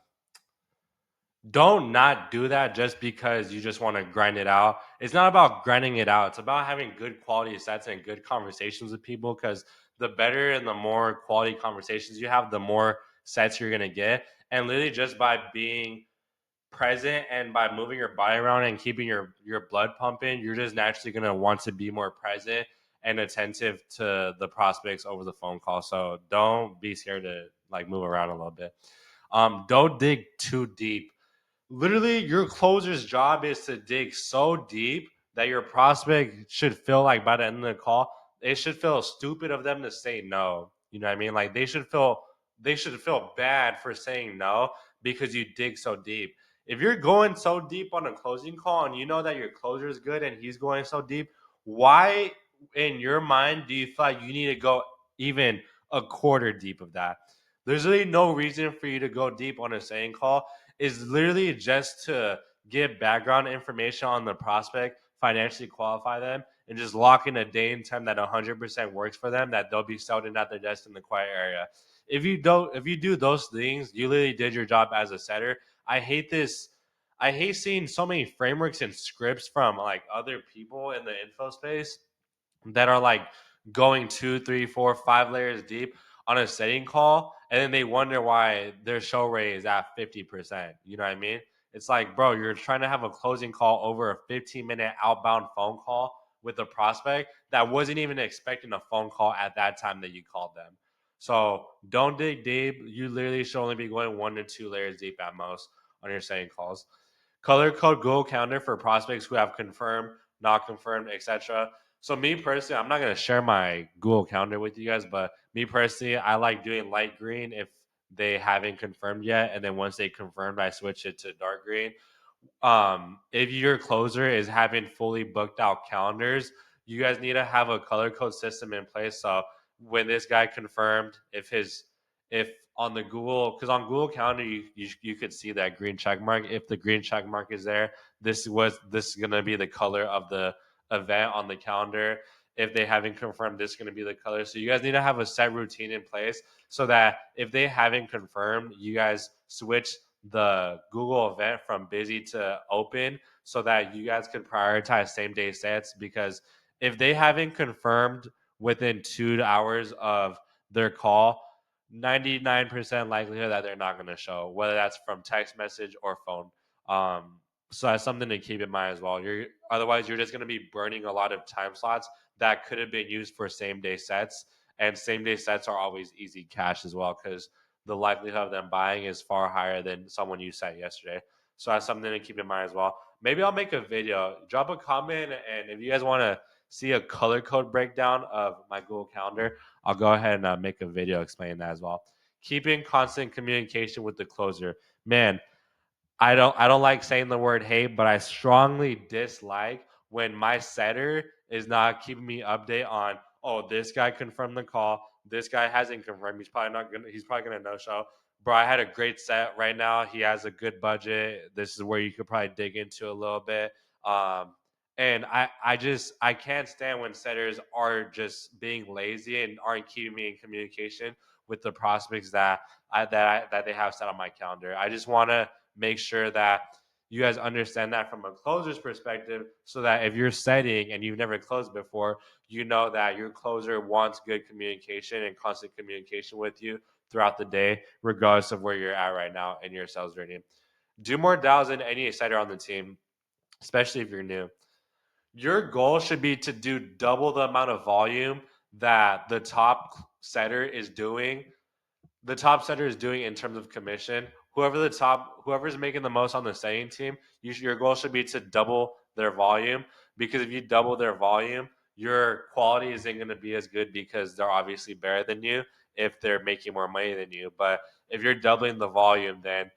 don't not do that just because you just want to grind it out. It's not about grinding it out. It's about having good quality sets and good conversations with people because the better and the more quality conversations you have, the more sets you're going to get. And literally just by being present and by moving your body around and keeping your blood pumping, you're just naturally going to want to be more present and attentive to the prospects over the phone call. So don't be scared to like move around a little bit. Don't dig too deep. Literally, your closer's job is to dig so deep that your prospect should feel like by the end of the call, it should feel stupid of them to say no. You know what I mean? Like they should feel bad for saying no because you dig so deep. If you're going so deep on a closing call and you know that your closer is good and he's going so deep, why in your mind do you feel like you need to go even a quarter deep of that? There's really no reason for you to go deep on a saying call. Is literally just to give background information on the prospect, financially qualify them, and just lock in a day and time that 100% works for them, that they'll be selling at their desk in the quiet area. If you do those things, you literally did your job as a setter. I hate this. I hate seeing so many frameworks and scripts from like other people in the info space that are like going 2, 3, 4, 5 layers deep on a setting call, and then they wonder why their show rate is at 50%. You know what I mean? It's like, bro, you're trying to have a closing call over a 15-minute outbound phone call with a prospect that wasn't even expecting a phone call at that time that you called them. So don't dig deep. You literally should only be going 1 to 2 layers deep at most on your setting calls. Color code Google Calendar for prospects who have confirmed, not confirmed, etc. So me personally, I'm not gonna share my Google Calendar with you guys, but me personally, I like doing light green if they haven't confirmed yet, and then once they confirmed, I switch it to dark green. If your closer is having fully booked out calendars, you guys need to have a color code system in place. So when this guy confirmed, if on the Google, because on Google Calendar you could see that green check mark. If the green check mark is there, this is gonna be the color of the event on the calendar. If they haven't confirmed, this is gonna be the color. So you guys need to have a set routine in place so that if they haven't confirmed, you guys switch the Google event from busy to open so that you guys can prioritize same day sets. Because if they haven't confirmed within 2 hours of their call, 99% likelihood that they're not going to show, whether that's from text message or phone. Um, so that's something to keep in mind as well. Otherwise you're just going to be burning a lot of time slots that could have been used for same day sets, and same day sets are always easy cash as well because the likelihood of them buying is far higher than someone you sent yesterday. So that's something to keep in mind as well. Maybe I'll make a video. Drop a comment, and if you guys want to see a color code breakdown of my Google Calendar, I'll go ahead and make a video explaining that as well. Keeping constant communication with the closer. Man, I don't like saying the word hate, but I strongly dislike when my setter is not keeping me update on, oh, this guy confirmed the call, this guy hasn't confirmed, he's probably gonna no show. Bro, I had a great set right now. He has a good budget. This is where you could probably dig into a little bit. And I can't stand when setters are just being lazy and aren't keeping me in communication with the prospects that they have set on my calendar. I just want to make sure that you guys understand that from a closer's perspective, so that if you're setting and you've never closed before, you know that your closer wants good communication and constant communication with you throughout the day, regardless of where you're at right now in your sales journey. Do more dials than any setter on the team, especially if you're new. Your goal should be to do double the amount of volume that the top setter is doing in terms of commission. Whoever's making the most on the setting team, your goal should be to double their volume, because if you double their volume, your quality isn't going to be as good because they're obviously better than you if they're making more money than you. But if you're doubling the volume, then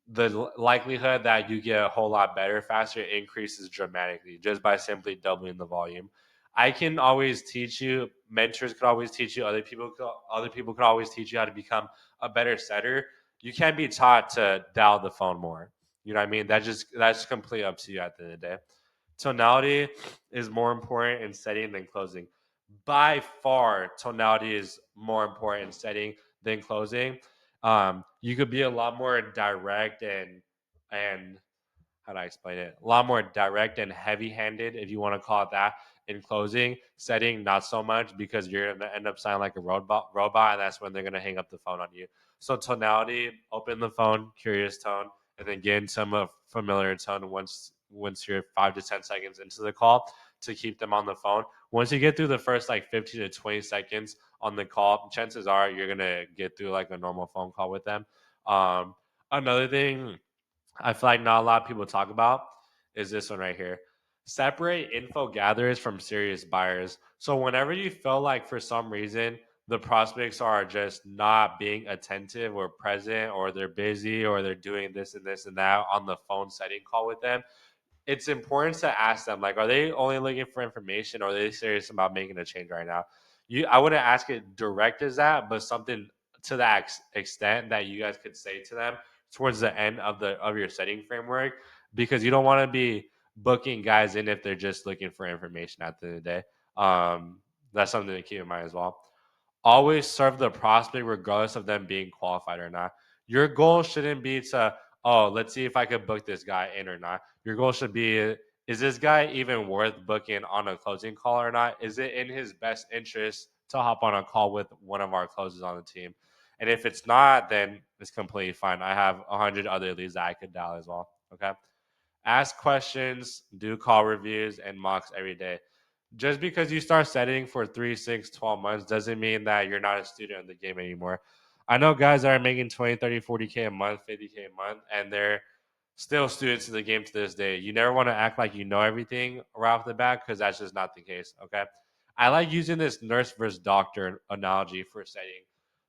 the likelihood that you get a whole lot better faster increases dramatically just by simply doubling the volume. I can always teach you, mentors could always teach you, other people could always teach you how to become a better setter. You can't be taught to dial the phone more. You know what I mean? That's completely up to you at the end of the day. Tonality is more important in setting than closing. By far, tonality is more important in setting than closing. You could be a lot more direct and how do I explain it? A lot more direct and heavy-handed, if you want to call it that, in closing. Setting, not so much, because you're gonna end up sounding like a robot, and that's when they're gonna hang up the phone on you. So tonality, open the phone, curious tone, and then get into a familiar tone once you're 5 to 10 seconds into the call to keep them on the phone. Once you get through the first like 15 to 20 seconds on the call, chances are you're gonna get through like a normal phone call with them. Um, Another thing I feel like not a lot of people talk about is this one right here. Separate info gatherers from serious buyers. So whenever you feel like for some reason the prospects are just not being attentive or present, or they're busy, or they're doing this and this and that on the phone setting call with them, it's important to ask them, like, are they only looking for information, or are they serious about making a change right now? I wouldn't ask it direct as that, but something to that extent that you guys could say to them towards the end of your setting framework, because you don't want to be booking guys in if they're just looking for information at the end of the day. That's something to keep in mind as well. Always serve the prospect regardless of them being qualified or not. Your goal shouldn't be to, oh, let's see if I could book this guy in or not. Your goal should be, is this guy even worth booking on a closing call or not? Is it in his best interest to hop on a call with one of our closers on the team? And if it's not, then it's completely fine. I have 100 other leads that I could dial as well. Okay. Ask questions, do call reviews, and mocks every day. Just because you start studying for 3, 6, 12 months doesn't mean that you're not a student of the game anymore. I know guys that are making 20, 30, 40K a month, 50K a month, and they're still students of the game to this day. You never want to act like you know everything right off the bat because that's just not the case. Okay. I like using this nurse versus doctor analogy for setting.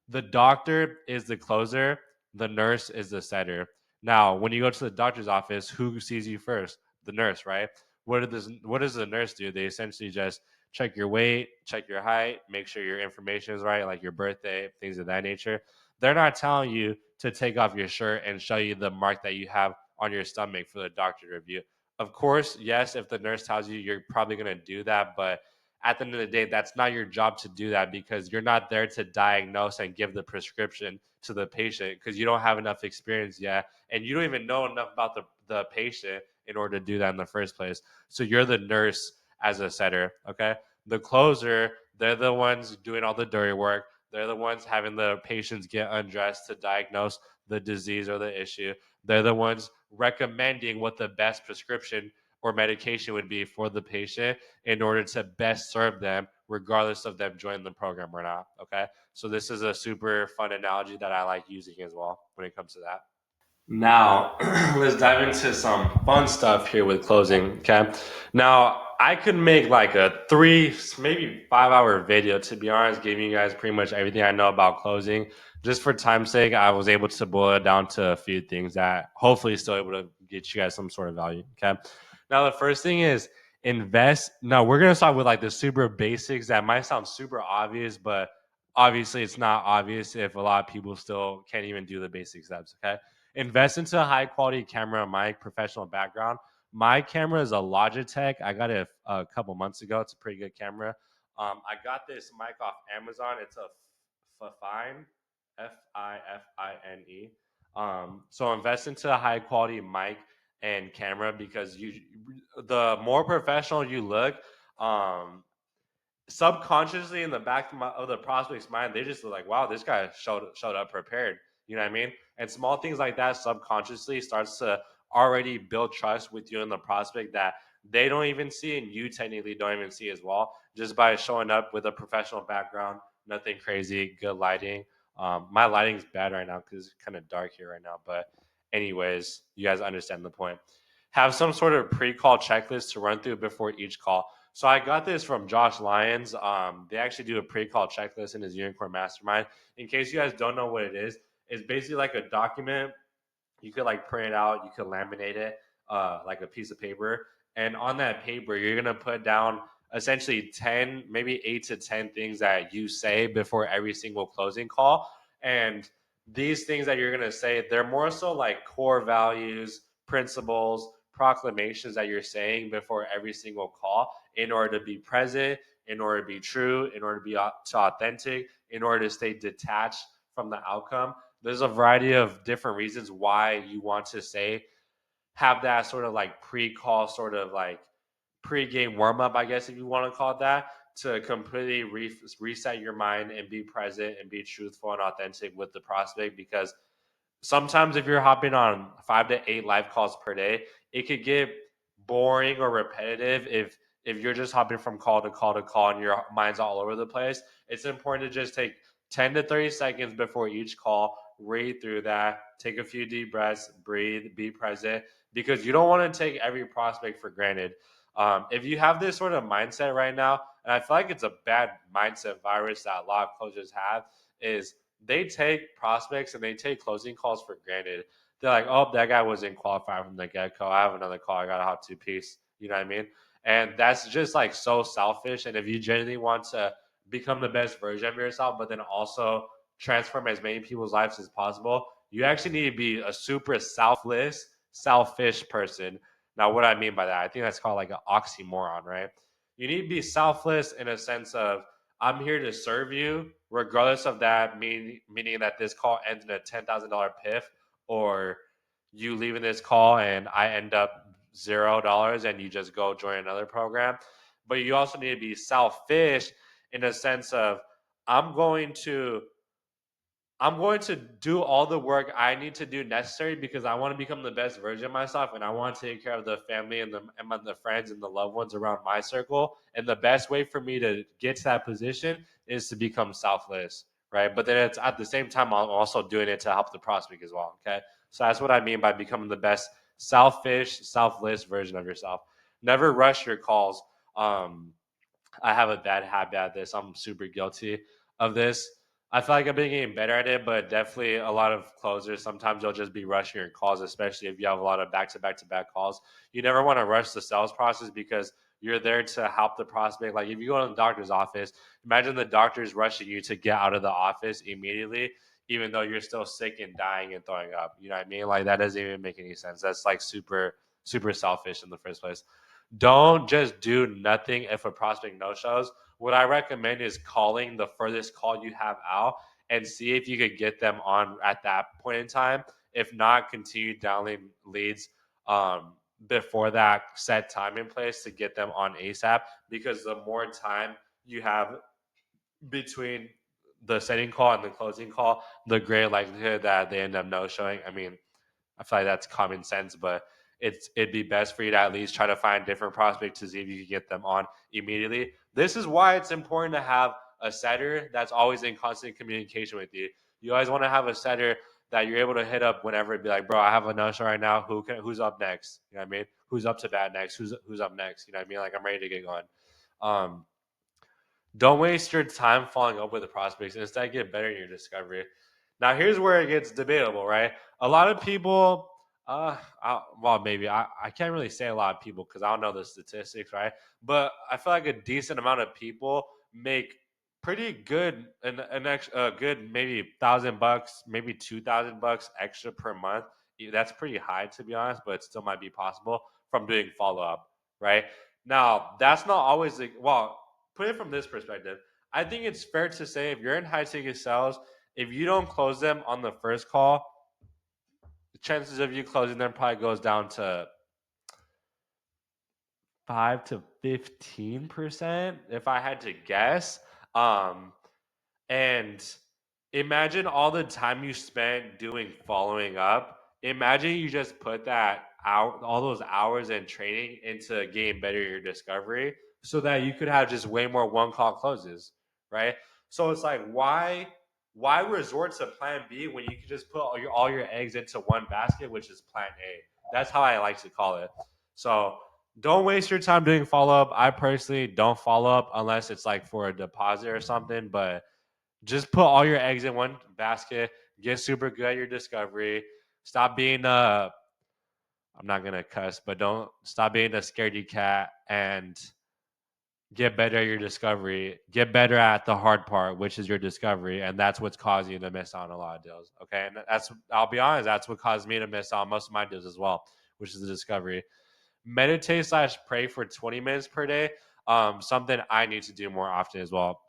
The doctor is the closer, the nurse is the setter. Now, when you go to the doctor's office, who sees you first? The nurse, right? What does the nurse do? They essentially just check your weight, check your height, make sure your information is right, like your birthday, things of that nature. They're not telling you to take off your shirt and show you the mark that you have on your stomach for the doctor to review. Of course, yes, if the nurse tells you, you're probably going to do that, but at the end of the day, that's not your job to do that because you're not there to diagnose and give the prescription to the patient because you don't have enough experience yet and you don't even know enough about the patient in order to do that in the first place. So you're the nurse as a setter, okay? The closer, they're the ones doing all the dirty work. They're the ones having the patients get undressed to diagnose the disease or the issue. They're the ones recommending what the best prescription or medication would be for the patient in order to best serve them, regardless of them joining the program or not. Okay. So, this is a super fun analogy that I like using as well when it comes to that. Now, let's dive into some fun stuff here with closing. Okay. Now, I could make like a 3, maybe 5 hour video, to be honest, giving you guys pretty much everything I know about closing. Just for time's sake, I was able to boil it down to a few things that hopefully still able to get you guys some sort of value. Okay. Now, the first thing is invest. Now, we're going to start with like the super basics that might sound super obvious, but obviously it's not obvious if a lot of people still can't even do the basic steps. Okay. Invest into a high quality camera, mic, professional background. My camera is a Logitech. I got it a couple months ago. It's a pretty good camera. I got this mic off Amazon. It's a Fifine, Fifine. So invest into a high quality mic and camera because the more professional you look, subconsciously in the back of the prospect's mind, they just look like, wow, this guy showed up prepared. You know what I mean? And small things like that subconsciously starts to already build trust with you and the prospect that they don't even see and you technically don't even see as well, just by showing up with a professional background, nothing crazy, good lighting. My lighting's bad right now because it's kind of dark here right now, but anyways, you guys understand the point. Have some sort of pre-call checklist to run through before each call. So I got this from Josh Lyons. They actually do a pre-call checklist in his Unicorn Mastermind. In case you guys don't know what it is, it's basically like a document. You could like print it out, you could laminate it like a piece of paper, and on that paper, you're gonna put down essentially 10, maybe 8 to 10 things that you say before every single closing call. And these things that you're gonna say, they're more so like core values, principles, proclamations that you're saying before every single call in order to be present, in order to be true, in order to be authentic, in order to stay detached from the outcome. There's a variety of different reasons why you want to say have that sort of like pre-call, sort of like pre-game warm-up, I guess if you want to call it that, to completely reset your mind and be present and be truthful and authentic with the prospect. Because sometimes if you're hopping on 5 to 8 live calls per day, it could get boring or repetitive if you're just hopping from call to call to call and your mind's all over the place. It's important to just take 10 to 30 seconds before each call, read through that, take a few deep breaths, breathe, be present, because you don't want to take every prospect for granted. If you have this sort of mindset right now, and I feel like it's a bad mindset virus that a lot of closers have, is they take prospects and they take closing calls for granted. They're like, oh, that guy wasn't qualified from the get go. I have another call. I got a hot 2 piece. You know what I mean? And that's just like so selfish. And if you genuinely want to become the best version of yourself, but then also transform as many people's lives as possible, you actually need to be a super selfless, selfish person. Now, what I mean by that, I think that's called like an oxymoron, right? You need to be selfless in a sense of I'm here to serve you, regardless of that meaning that this call ends in a $10,000 PIF, or you leaving this call and I end up $0 and you just go join another program. But you also need to be selfish in a sense of I'm going to I'm going to do all the work I need to do necessary because I want to become the best version of myself and I want to take care of the family and the friends and the loved ones around my circle. And the best way for me to get to that position is to become selfless, right? But then it's at the same time I'm also doing it to help the prospect as well. Okay, so that's what I mean by becoming the best selfish, selfless version of yourself. Never rush your calls. Um, I have a bad habit at this. I'm super guilty of this. I feel like I've been getting better at it, but definitely a lot of closers. Sometimes they'll just be rushing your calls, especially if you have a lot of back to back to back calls. You never want to rush the sales process because you're there to help the prospect. Like if you go to the doctor's office, imagine the doctor's rushing you to get out of the office immediately, even though you're still sick and dying and throwing up. You know what I mean? Like that doesn't even make any sense. That's like super, super selfish in the first place. Don't just do nothing if a prospect no shows. What I recommend is calling the furthest call you have out and see if you could get them on at that point in time. If not, continue dialing leads before that set time in place to get them on ASAP. Because the more time you have between the setting call and the closing call, the greater likelihood that they end up no showing. I mean, I feel like that's common sense, but it'd be best for you to at least try to find different prospects to see if you can get them on immediately. This is why it's important to have a setter that's always in constant communication with you. You always want to have a setter that you're able to hit up whenever and be like, bro, I have a no show right now. Who's up next? You know what I mean? Who's up to bat next? Who's up next? You know what I mean? Like I'm ready to get going. Um, don't waste your time following up with the prospects. Instead, get better in your discovery. Now, here's where it gets debatable, right? A lot of people, well, maybe I can't really say a lot of people because I don't know the statistics, right? But I feel like a decent amount of people make pretty good, an extra, good maybe $1,000, maybe $2,000 extra per month. That's pretty high to be honest, but it still might be possible from doing follow up, right? Now, that's not always the well put it from this perspective, I think it's fair to say if you're in high ticket sales, if you don't close them on the first call, the chances of you closing them probably goes down to 5 to 15% if I had to guess. Um, and imagine all the time you spent doing following up. Imagine you just put that out, all those hours in training into getting better at your discovery so that you could have just way more one call closes, right? So it's like, why resort to plan B when you can just put all your eggs into one basket, which is plan A? That's how I like to call it. So don't waste your time doing follow up. I personally don't follow up unless it's like for a deposit or something, but just put all your eggs in one basket. Get super good at your discovery. Stop being a I'm not gonna cuss, but don't stop being a scaredy cat and get better at your discovery. Get better at the hard part, which is your discovery, and that's what's causing you to miss out on a lot of deals. Okay, and that's I'll be honest, that's what caused me to miss out on most of my deals as well, which is the discovery. Meditate slash pray for 20 minutes per day. Something I need to do more often as well.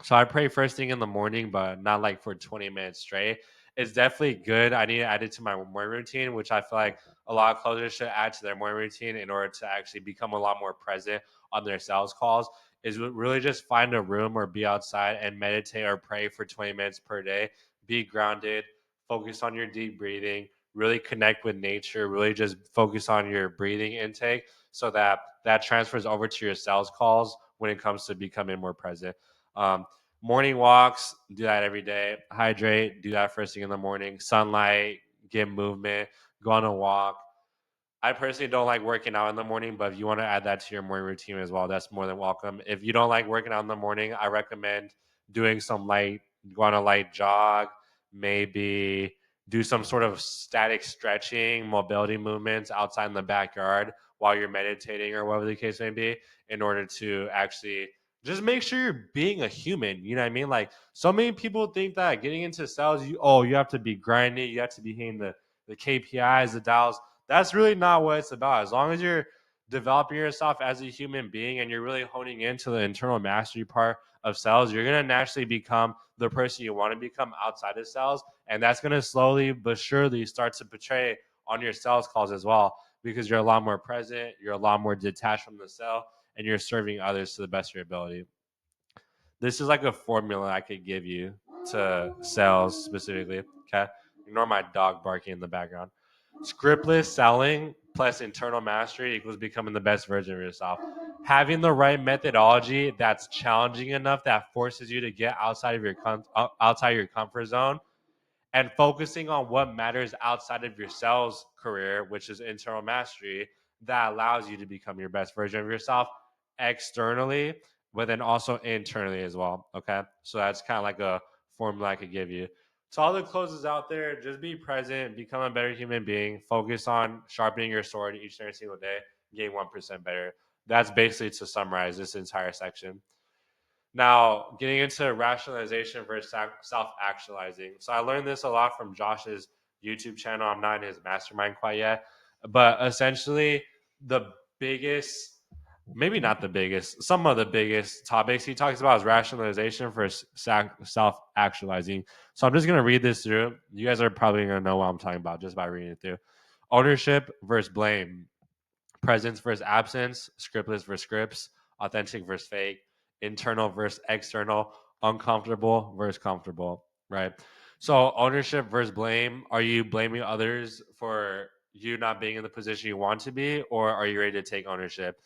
So I pray first thing in the morning, but not like for 20 minutes straight. It's definitely good. I need to add it to my morning routine, which I feel like a lot of closers should add to their morning routine in order to actually become a lot more present on their sales calls. Is really just find a room or be outside and meditate or pray for 20 minutes per day. Be grounded, focus on your deep breathing, really connect with nature, really just focus on your breathing intake so that that transfers over to your sales calls when it comes to becoming more present. Um, Morning walks, do that every day. Hydrate, do that first thing in the morning. Sunlight, get movement, go on a walk. I personally don't like working out in the morning, but if you want to add that to your morning routine as well, that's more than welcome. If you don't like working out in the morning, I recommend doing some light, go on a light jog, maybe do some sort of static stretching, mobility movements outside in the backyard while you're meditating or whatever the case may be, in order to actually just make sure you're being a human. You know what I mean? Like so many people think that getting into sales, you have to be grinding, you have to be hitting the KPIs, the dials. That's really not what it's about. As long as you're developing yourself as a human being and you're really honing into the internal mastery part of sales, you're going to naturally become the person you want to become outside of sales. And that's going to slowly but surely start to portray on your sales calls as well. because you're a lot more present, you're a lot more detached from the cell, and you're serving others to the best of your ability. This is like a formula I could give you to sales specifically. Okay. Ignore my dog barking in the background. Scriptless selling plus internal mastery equals becoming the best version of yourself. Having the right methodology that's challenging enough that forces you to get outside of your comfort zone, and focusing on what matters outside of your sales career, which is internal mastery, that allows you to become your best version of yourself externally, but then also internally as well. Okay. So that's kind of like a formula I could give you. So all the closes out there, just be present, become a better human being, focus on sharpening your sword each and every single day, getting 1% better. That's basically to summarize this entire section. Now, getting into rationalization versus self actualizing. So, I learned this a lot from Josh's YouTube channel. I'm not in his mastermind quite yet, but essentially, the biggest, maybe not the biggest, some of the biggest topics he talks about is rationalization versus self actualizing. So, I'm just going to read this through. You guys are probably going to know what I'm talking about just by reading it through. Ownership versus blame, presence versus absence, scriptless versus scripts, authentic versus fake, internal versus external, uncomfortable versus comfortable, right? So ownership versus blame. Are you blaming others for you not being in the position you want to be, or are you ready to take ownership?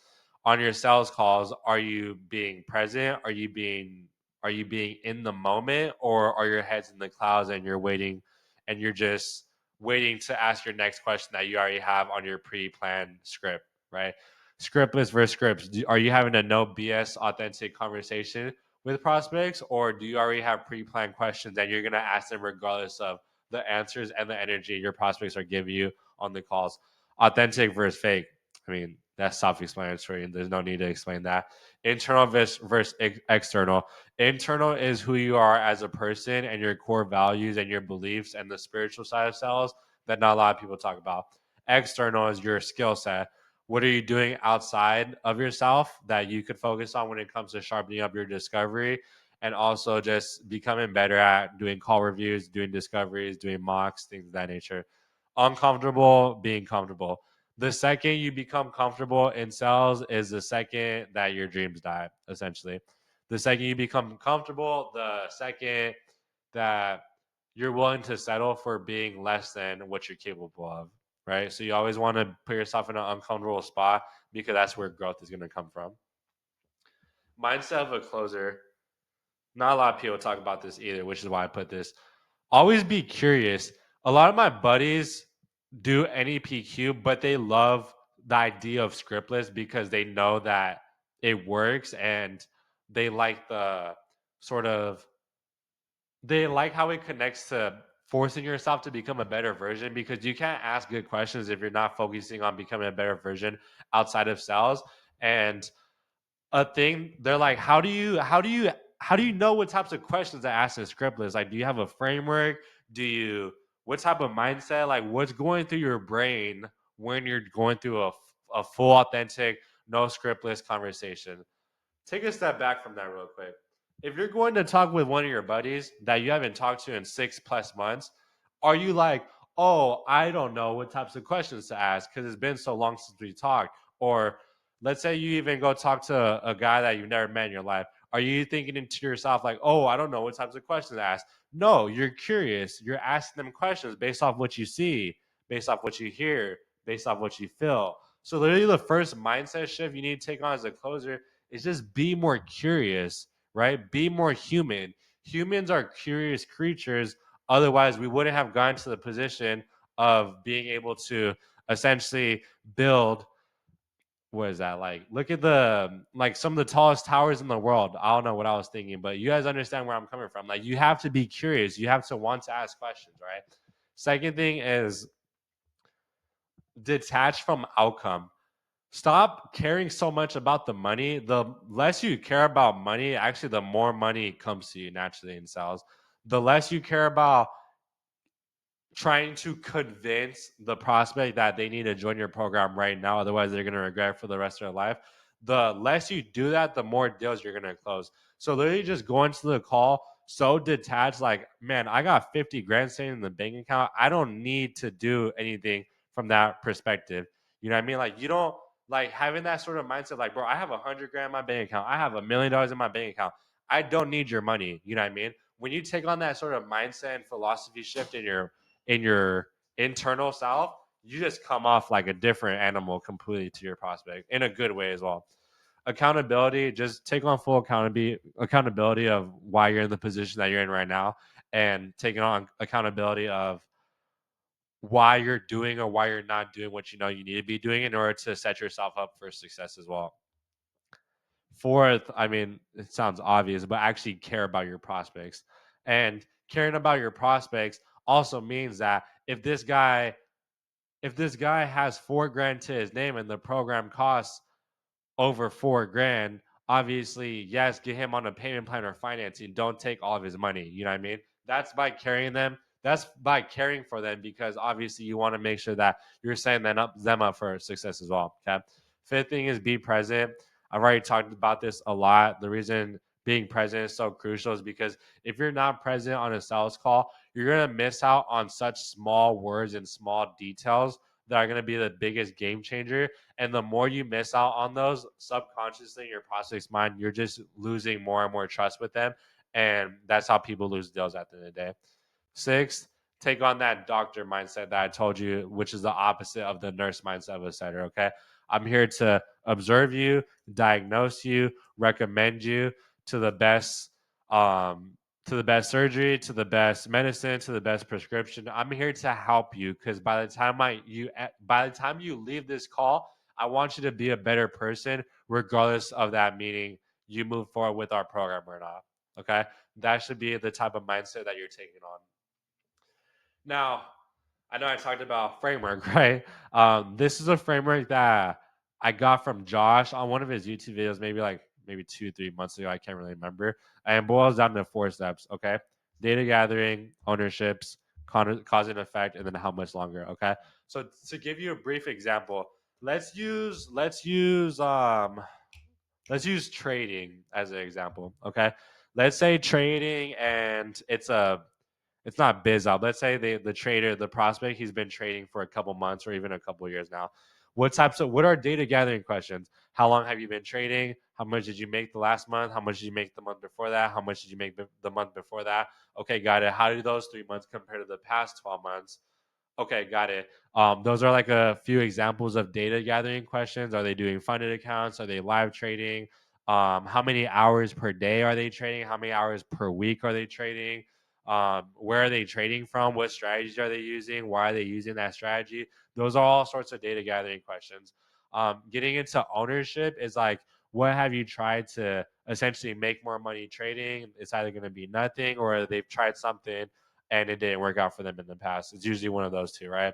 On your sales calls, are you being present? Are you being in the moment, or are your heads in the clouds and you're waiting and you're just waiting to ask your next question that you already have on your pre-planned script, right? Scriptless versus scripts. Are you having a no BS authentic conversation with prospects, or do you already have pre-planned questions and you're going to ask them regardless of the answers and the energy your prospects are giving you on the calls? Authentic versus fake. I mean, that's self-explanatory and there's no need to explain that. Internal versus external. Internal is who you are as a person and your core values and your beliefs and the spiritual side of sales that not a lot of people talk about. External is your skill set. What are you doing outside of yourself that you could focus on when it comes to sharpening up your discovery, and also just becoming better at doing call reviews, doing discoveries, doing mocks, things of that nature. Uncomfortable, being comfortable. The second you become comfortable in sales is the second that your dreams die, essentially. The second you become comfortable, the second that you're willing to settle for being less than what you're capable of, right? So you always want to put yourself in an uncomfortable spot because that's where growth is going to come from. Mindset of a closer. Not a lot of people talk about this either, which is why I put this. Always be curious. A lot of my buddies do NEPQ, but they love the idea of scriptless because they know that it works, and they like the sort of they like how it connects to forcing yourself to become a better version, because you can't ask good questions if you're not focusing on becoming a better version outside of sales. And a thing they're like, how do you know what types of questions to ask in scriptless? Like, do you have a framework? Do you What type of mindset, like what's going through your brain when you're going through a full authentic no scriptless conversation? Take a step back from that real quick. If you're going to talk with one of your buddies that you haven't talked to in 6+ months, are you like, oh, I don't know what types of questions to ask because it's been so long since we talked? Or let's say you even go talk to a guy that you've never met in your life. Are you thinking into yourself like, oh, I don't know what types of questions to ask? No, you're curious. You're asking them questions based off what you see, based off what you hear, based off what you feel. So literally the first mindset shift you need to take on as a closer is just be more curious, right? Be more human. Humans are curious creatures. Otherwise, we wouldn't have gotten to the position of being able to essentially build. What is that like? Look at some of the tallest towers in the world. I don't know what I was thinking, but you guys understand where I'm coming from. Like, you have to be curious. You have to want to ask questions, right? Second thing is detach from outcome. Stop caring so much about the money. The less you care about money, actually, the more money comes to you naturally in sales. The less you care about trying to convince the prospect that they need to join your program right now, otherwise they're going to regret it for the rest of their life. The less you do that, the more deals you're going to close. So literally just go into the call so detached, like, man, I got 50 grand sitting in the bank account. I don't need to do anything from that perspective. You know what I mean? Like you don't like having that sort of mindset. Like, bro, I have 100 grand in my bank account. I have $1 million in my bank account. I don't need your money. You know what I mean? When you take on that sort of mindset and philosophy shift in your internal self, you just come off like a different animal completely to your prospect in a good way as well. Accountability, just take on full accountability of why you're in the position that you're in right now, and taking on accountability of why you're doing or why you're not doing what you know you need to be doing in order to set yourself up for success as well. Fourth, I mean, it sounds obvious, but actually care about your prospects. And caring about your prospects also means that if this guy has 4 grand to his name and the program costs over 4 grand, obviously, yes, get him on a payment plan or financing. Don't take all of his money. You know what I mean? That's by carrying them. That's by caring for them, because obviously you want to make sure that you're setting them up for success as well. Okay. Fifth thing is be present. I've already talked about this a lot. The reason being present is so crucial is because if you're not present on a sales call, you're going to miss out on such small words and small details that are going to be the biggest game changer. And the more you miss out on those subconsciously in your prospect's mind, you're just losing more and more trust with them. And that's how people lose deals at the end of the day. Sixth, take on that doctor mindset that I told you, which is the opposite of the nurse mindset of a setter. Okay. I'm here to observe you, diagnose you, recommend you to the best, to the best surgery, to the best medicine, to the best prescription. I'm here to help you, because by the time you leave this call, I want you to be a better person, regardless of that, meaning you move forward with our program or not. Okay. That should be the type of mindset that you're taking on. Now, I know I talked about framework, right? This is a framework that I got from Josh on one of his YouTube videos, maybe 2, 3 months ago. I can't really remember. And it boils down to 4 steps. Okay, data gathering, ownerships, cause and effect, and then how much longer. Okay, so to give you a brief example, let's use trading as an example. Okay, let's say trading, and it's not biz up. Let's say the trader, the prospect, he's been trading for a couple months or even a couple years now. What are data gathering questions? How long have you been trading? How much did you make the last month? How much did you make the month before that? How much did you make the month before that? Okay, got it. How do those 3 months compare to the past 12 months? Okay, got it. Those are like a few examples of data gathering questions. Are they doing funded accounts? Are they live trading? How many hours per day are they trading? How many hours per week are they trading? Where are they trading from? What strategies are they using? Why are they using that strategy? Those are all sorts of data gathering questions. Getting into ownership is like, what have you tried to essentially make more money trading? It's either going to be nothing, or they've tried something and it didn't work out for them in the past. It's usually one of those two, right?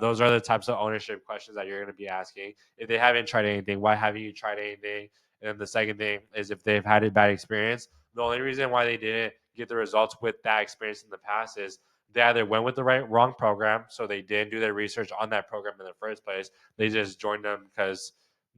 Those are the types of ownership questions that you're going to be asking. If they haven't tried anything, why haven't you tried anything? And then the second thing is, if they've had a bad experience, the only reason why they didn't get the results with that experience in the past is they either went with the wrong program, so they didn't do their research on that program in the first place. They just joined them because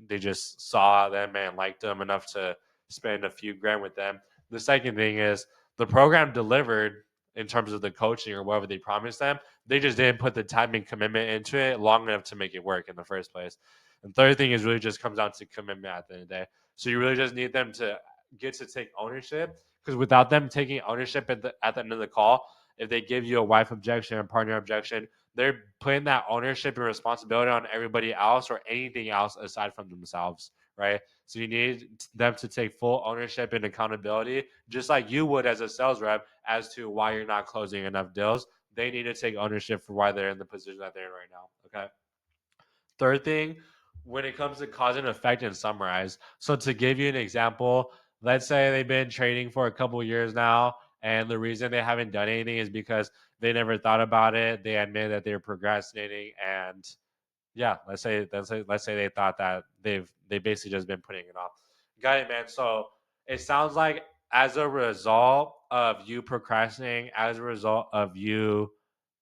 they just saw them and liked them enough to spend a few grand with them. The second thing is the program delivered in terms of the coaching or whatever they promised them. They just didn't put the time and commitment into it long enough to make it work in the first place. And third thing is really just comes down to commitment at the end of the day. So you really just need them to get to take ownership, because without them taking ownership at the end of the call, if they give you a wife objection or partner objection, they're putting that ownership and responsibility on everybody else or anything else aside from themselves, right? So you need them to take full ownership and accountability, just like you would as a sales rep, as to why you're not closing enough deals. They need to take ownership for why they're in the position that they're in right now. Okay. Third thing, when it comes to cause and effect and summarize. So to give you an example, let's say they've been trading for a couple of years now, and the reason they haven't done anything is because they never thought about it. They admit that they're procrastinating, and yeah, let's say they thought that they basically just been putting it off. Got it, man. So it sounds like, as a result of you procrastinating, as a result of you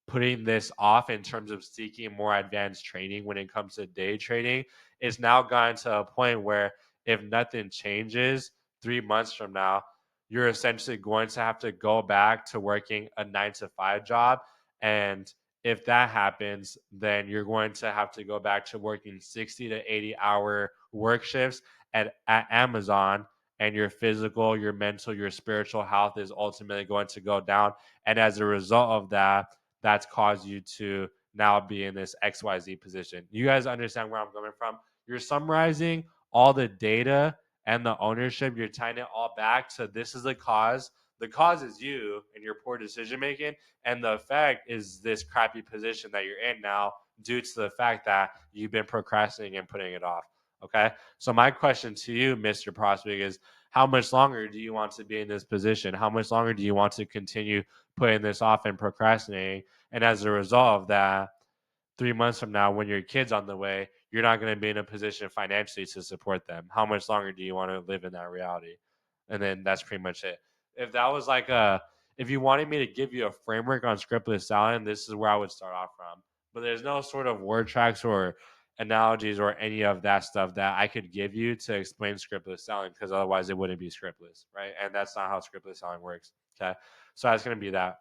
putting this off in terms of seeking more advanced training when it comes to day trading, it's now gotten to a point where, if nothing changes 3 months from now, you're essentially going to have to go back to working a 9 to 5 job. And if that happens, then you're going to have to go back to working 60 to 80-hour work shifts at Amazon, and your physical, your mental, your spiritual health is ultimately going to go down. And as a result of that, that's caused you to now be in this XYZ position. You guys understand where I'm coming from? You're summarizing all the data and the ownership, you're tying it all back to this is the cause. The cause is you and your poor decision making, and the effect is this crappy position that you're in now due to the fact that you've been procrastinating and putting it off. Okay. So, my question to you, Mr. Prospect, is how much longer do you want to be in this position? How much longer do you want to continue putting this off and procrastinating? And as a result of that, 3 months from now, when your kid's on the way, you're not going to be in a position financially to support them. How much longer do you want to live in that reality? And then that's pretty much it. If that was like if you wanted me to give you a framework on scriptless selling, this is where I would start off from. But there's no sort of word tracks or analogies or any of that stuff that I could give you to explain scriptless selling, because otherwise it wouldn't be scriptless, right? And that's not how scriptless selling works. Okay. So that's going to be that.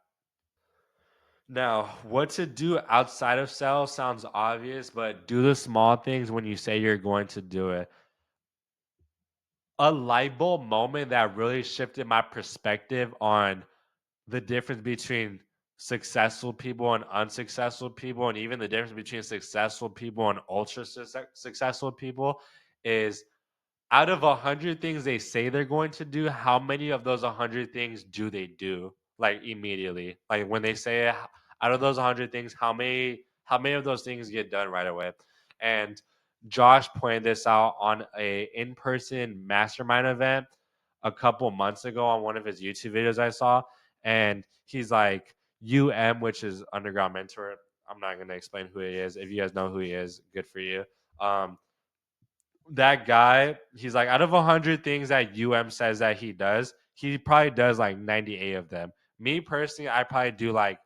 Now, what to do outside of sales sounds obvious, but do the small things when you say you're going to do it. A light bulb moment that really shifted my perspective on the difference between successful people and unsuccessful people, and even the difference between successful people and ultra successful people, is out of 100 things they say they're going to do, how many of those 100 things do they do like immediately? Like when they say out of those 100 things, how many of those things get done right away? And Josh pointed this out on a in-person mastermind event a couple months ago on one of his YouTube videos I saw, and he's like, which is Underground Mentor. I'm not going to explain who he is. If you guys know who he is, good for you. That guy, he's like, out of 100 things that says that he probably does like 98 of them. Me personally, I probably do like,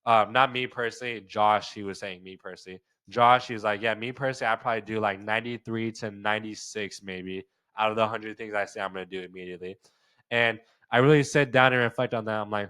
not me personally, Josh, he was saying me personally. Josh, he was like, yeah, me personally, I probably do like 93 to 96 maybe out of the 100 things I say I'm going to do immediately. And I really sit down and reflect on that. I'm like,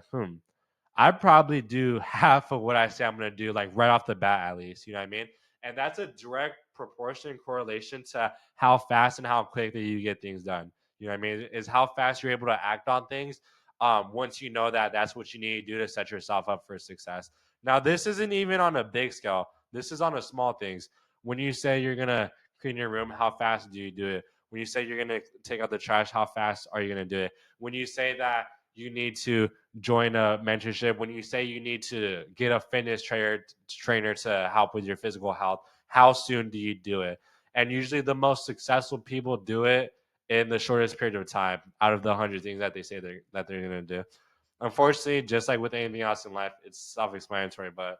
I probably do half of what I say I'm going to do, like right off the bat, at least. You know what I mean? And that's a direct proportion correlation to how fast and how quickly you get things done. You know what I mean? Is how fast you're able to act on things. Once you know that that's what you need to do to set yourself up for success. Now, this isn't even on a big scale. This is on a small things. When you say you're gonna clean your room, how fast do you do it? When you say you're gonna take out the trash, how fast are you gonna do it? When you say that you need to join a mentorship, when you say you need to get a fitness trainer to help with your physical health, how soon do you do it? And usually the most successful people do it in the shortest period of time out of the 100 things that they say they're going to do. Unfortunately, just like with anything else in life, it's self-explanatory, but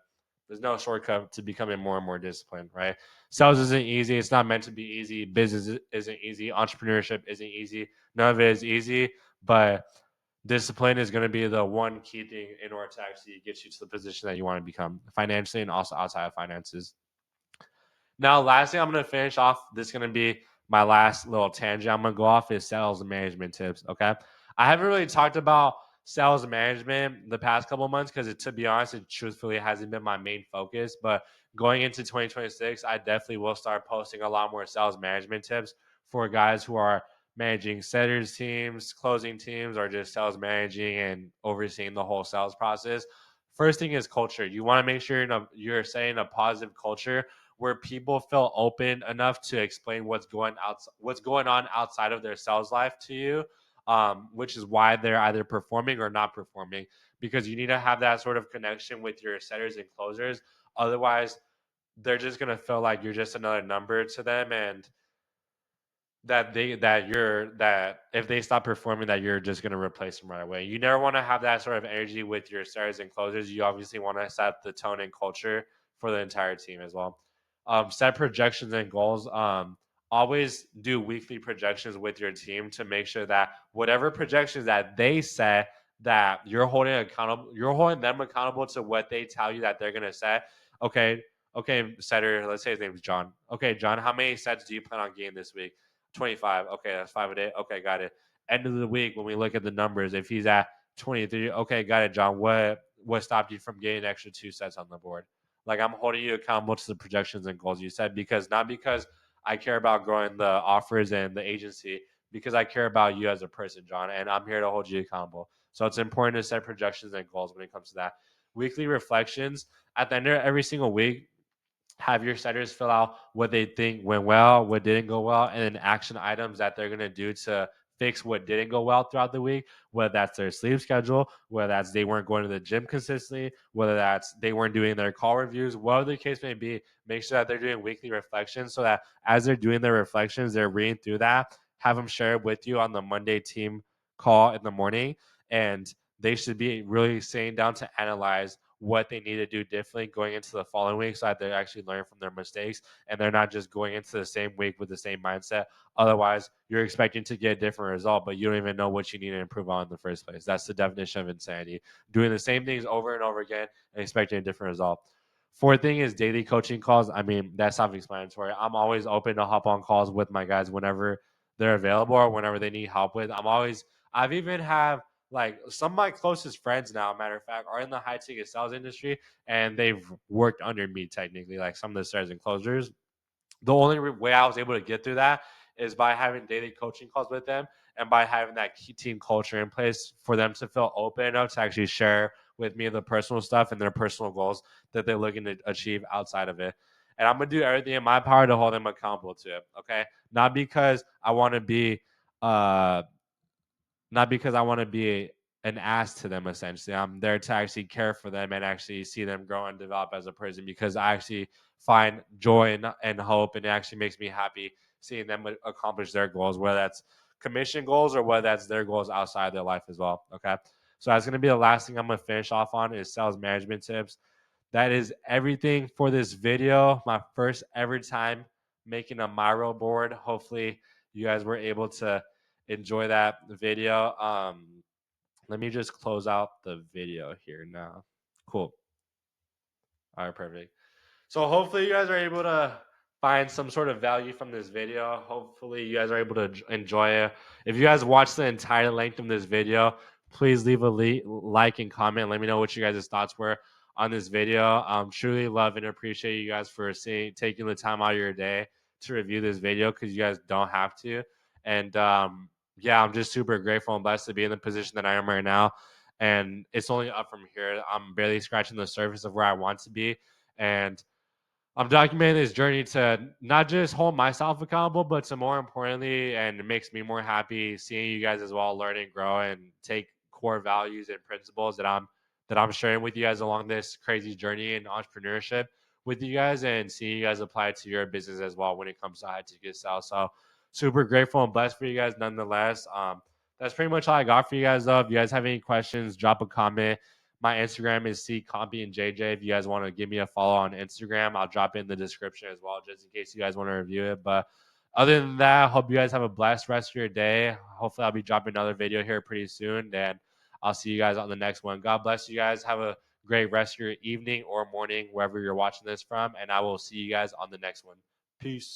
there's no shortcut to becoming more and more disciplined, right? Sales isn't easy. It's not meant to be easy. Business isn't easy. Entrepreneurship isn't easy. None of it is easy, but discipline is going to be the one key thing in order to actually get you to the position that you want to become financially and also outside of finances. Now, last thing I'm going to finish off, this is going to be my last little tangent I'm going to go off, is sales and management tips. Okay. I haven't really talked about sales management the past couple of months because, to be honest, it truthfully hasn't been my main focus. But going into 2026, I definitely will start posting a lot more sales management tips for guys who are managing setters teams, closing teams, or just sales managing and overseeing the whole sales process. First thing is culture. You want to make sure you're setting a positive culture where people feel open enough to explain what's going on outside of their sales life to you, which is why they're either performing or not performing. Because you need to have that sort of connection with your setters and closers. Otherwise, they're just gonna feel like you're just another number to them, and that if they stop performing, that you're just going to replace them right away. You never want to have that sort of energy with your starters and closers. You obviously want to set the tone and culture for the entire team as well. Set projections and goals. Always do weekly projections with your team to make sure that whatever projections that they set, that you're holding them accountable to what they tell you that they're going to set. Okay, setter, let's say his name is John. Okay, John, how many sets do you plan on getting this week? 25. Okay, that's 5 a day. Okay, got it. End of the week, when we look at the numbers, if he's at 23, okay, got it, John. What stopped you from getting an extra 2 sets on the board? Like I'm holding you accountable to the projections and goals you set, because not because I care about growing the offers and the agency, because I care about you as a person, John, and I'm here to hold you accountable. So it's important to set projections and goals when it comes to that. Weekly reflections at the end of every single week, have your setters fill out what they think went well, what didn't go well, and then action items that they're going to do to fix what didn't go well throughout the week, whether that's their sleep schedule, whether that's they weren't going to the gym consistently, whether that's they weren't doing their call reviews, whatever the case may be. Make sure that they're doing weekly reflections so that as they're doing their reflections, they're reading through that, have them share it with you on the Monday team call in the morning, and they should be really sitting down to analyze what they need to do differently going into the following week so that they actually learn from their mistakes and they're not just going into the same week with the same mindset. Otherwise, you're expecting to get a different result, but you don't even know what you need to improve on in the first place. That's the definition of insanity. Doing the same things over and over again and expecting a different result. Fourth thing is daily coaching calls. I mean, that's self-explanatory. I'm always open to hop on calls with my guys whenever they're available or whenever they need help with. I've even have like some of my closest friends now, matter of fact, are in the high ticket sales industry and they've worked under me technically, like some of the starters and closers. The only way I was able to get through that is by having daily coaching calls with them and by having that key team culture in place for them to feel open enough to actually share with me the personal stuff and their personal goals that they're looking to achieve outside of it. And I'm gonna do everything in my power to hold them accountable to it. Okay, not because I want to be uh not because I want to be an ass to them, essentially. I'm there to actually care for them and actually see them grow and develop as a person, because I actually find joy and hope, and it actually makes me happy seeing them accomplish their goals, whether that's commission goals or whether that's their goals outside their life as well. Okay. So that's going to be the last thing I'm going to finish off on is sales management tips. That is everything for this video. My first ever time making a Miro board. Hopefully you guys were able to enjoy that video. Let me just close out the video here now. Cool. All right, perfect. So hopefully you guys are able to find some sort of value from this video. Hopefully you guys are able to enjoy it. If you guys watch the entire length of this video, please leave a like and comment. Let me know what you guys' thoughts were on this video. Truly love and appreciate you guys for taking the time out of your day to review this video, because you guys don't have to. And yeah, I'm just super grateful and blessed to be in the position that I am right now. And it's only up from here. I'm barely scratching the surface of where I want to be. And I'm documenting this journey to not just hold myself accountable, but to more importantly, and it makes me more happy seeing you guys as well learn and grow and take core values and principles that I'm sharing with you guys along this crazy journey in entrepreneurship with you guys, and seeing you guys apply it to your business as well when it comes to high ticket sales. So super grateful and blessed for you guys nonetheless. That's pretty much all I got for you guys though. If you guys have any questions, drop a comment. My Instagram is ccompianjj. If you guys want to give me a follow on Instagram, I'll drop it in the description as well, just in case you guys want to review it. But other than that, I hope you guys have a blessed rest of your day. Hopefully, I'll be dropping another video here pretty soon, and I'll see you guys on the next one. God bless you guys. Have a great rest of your evening or morning, wherever you're watching this from, and I will see you guys on the next one. Peace.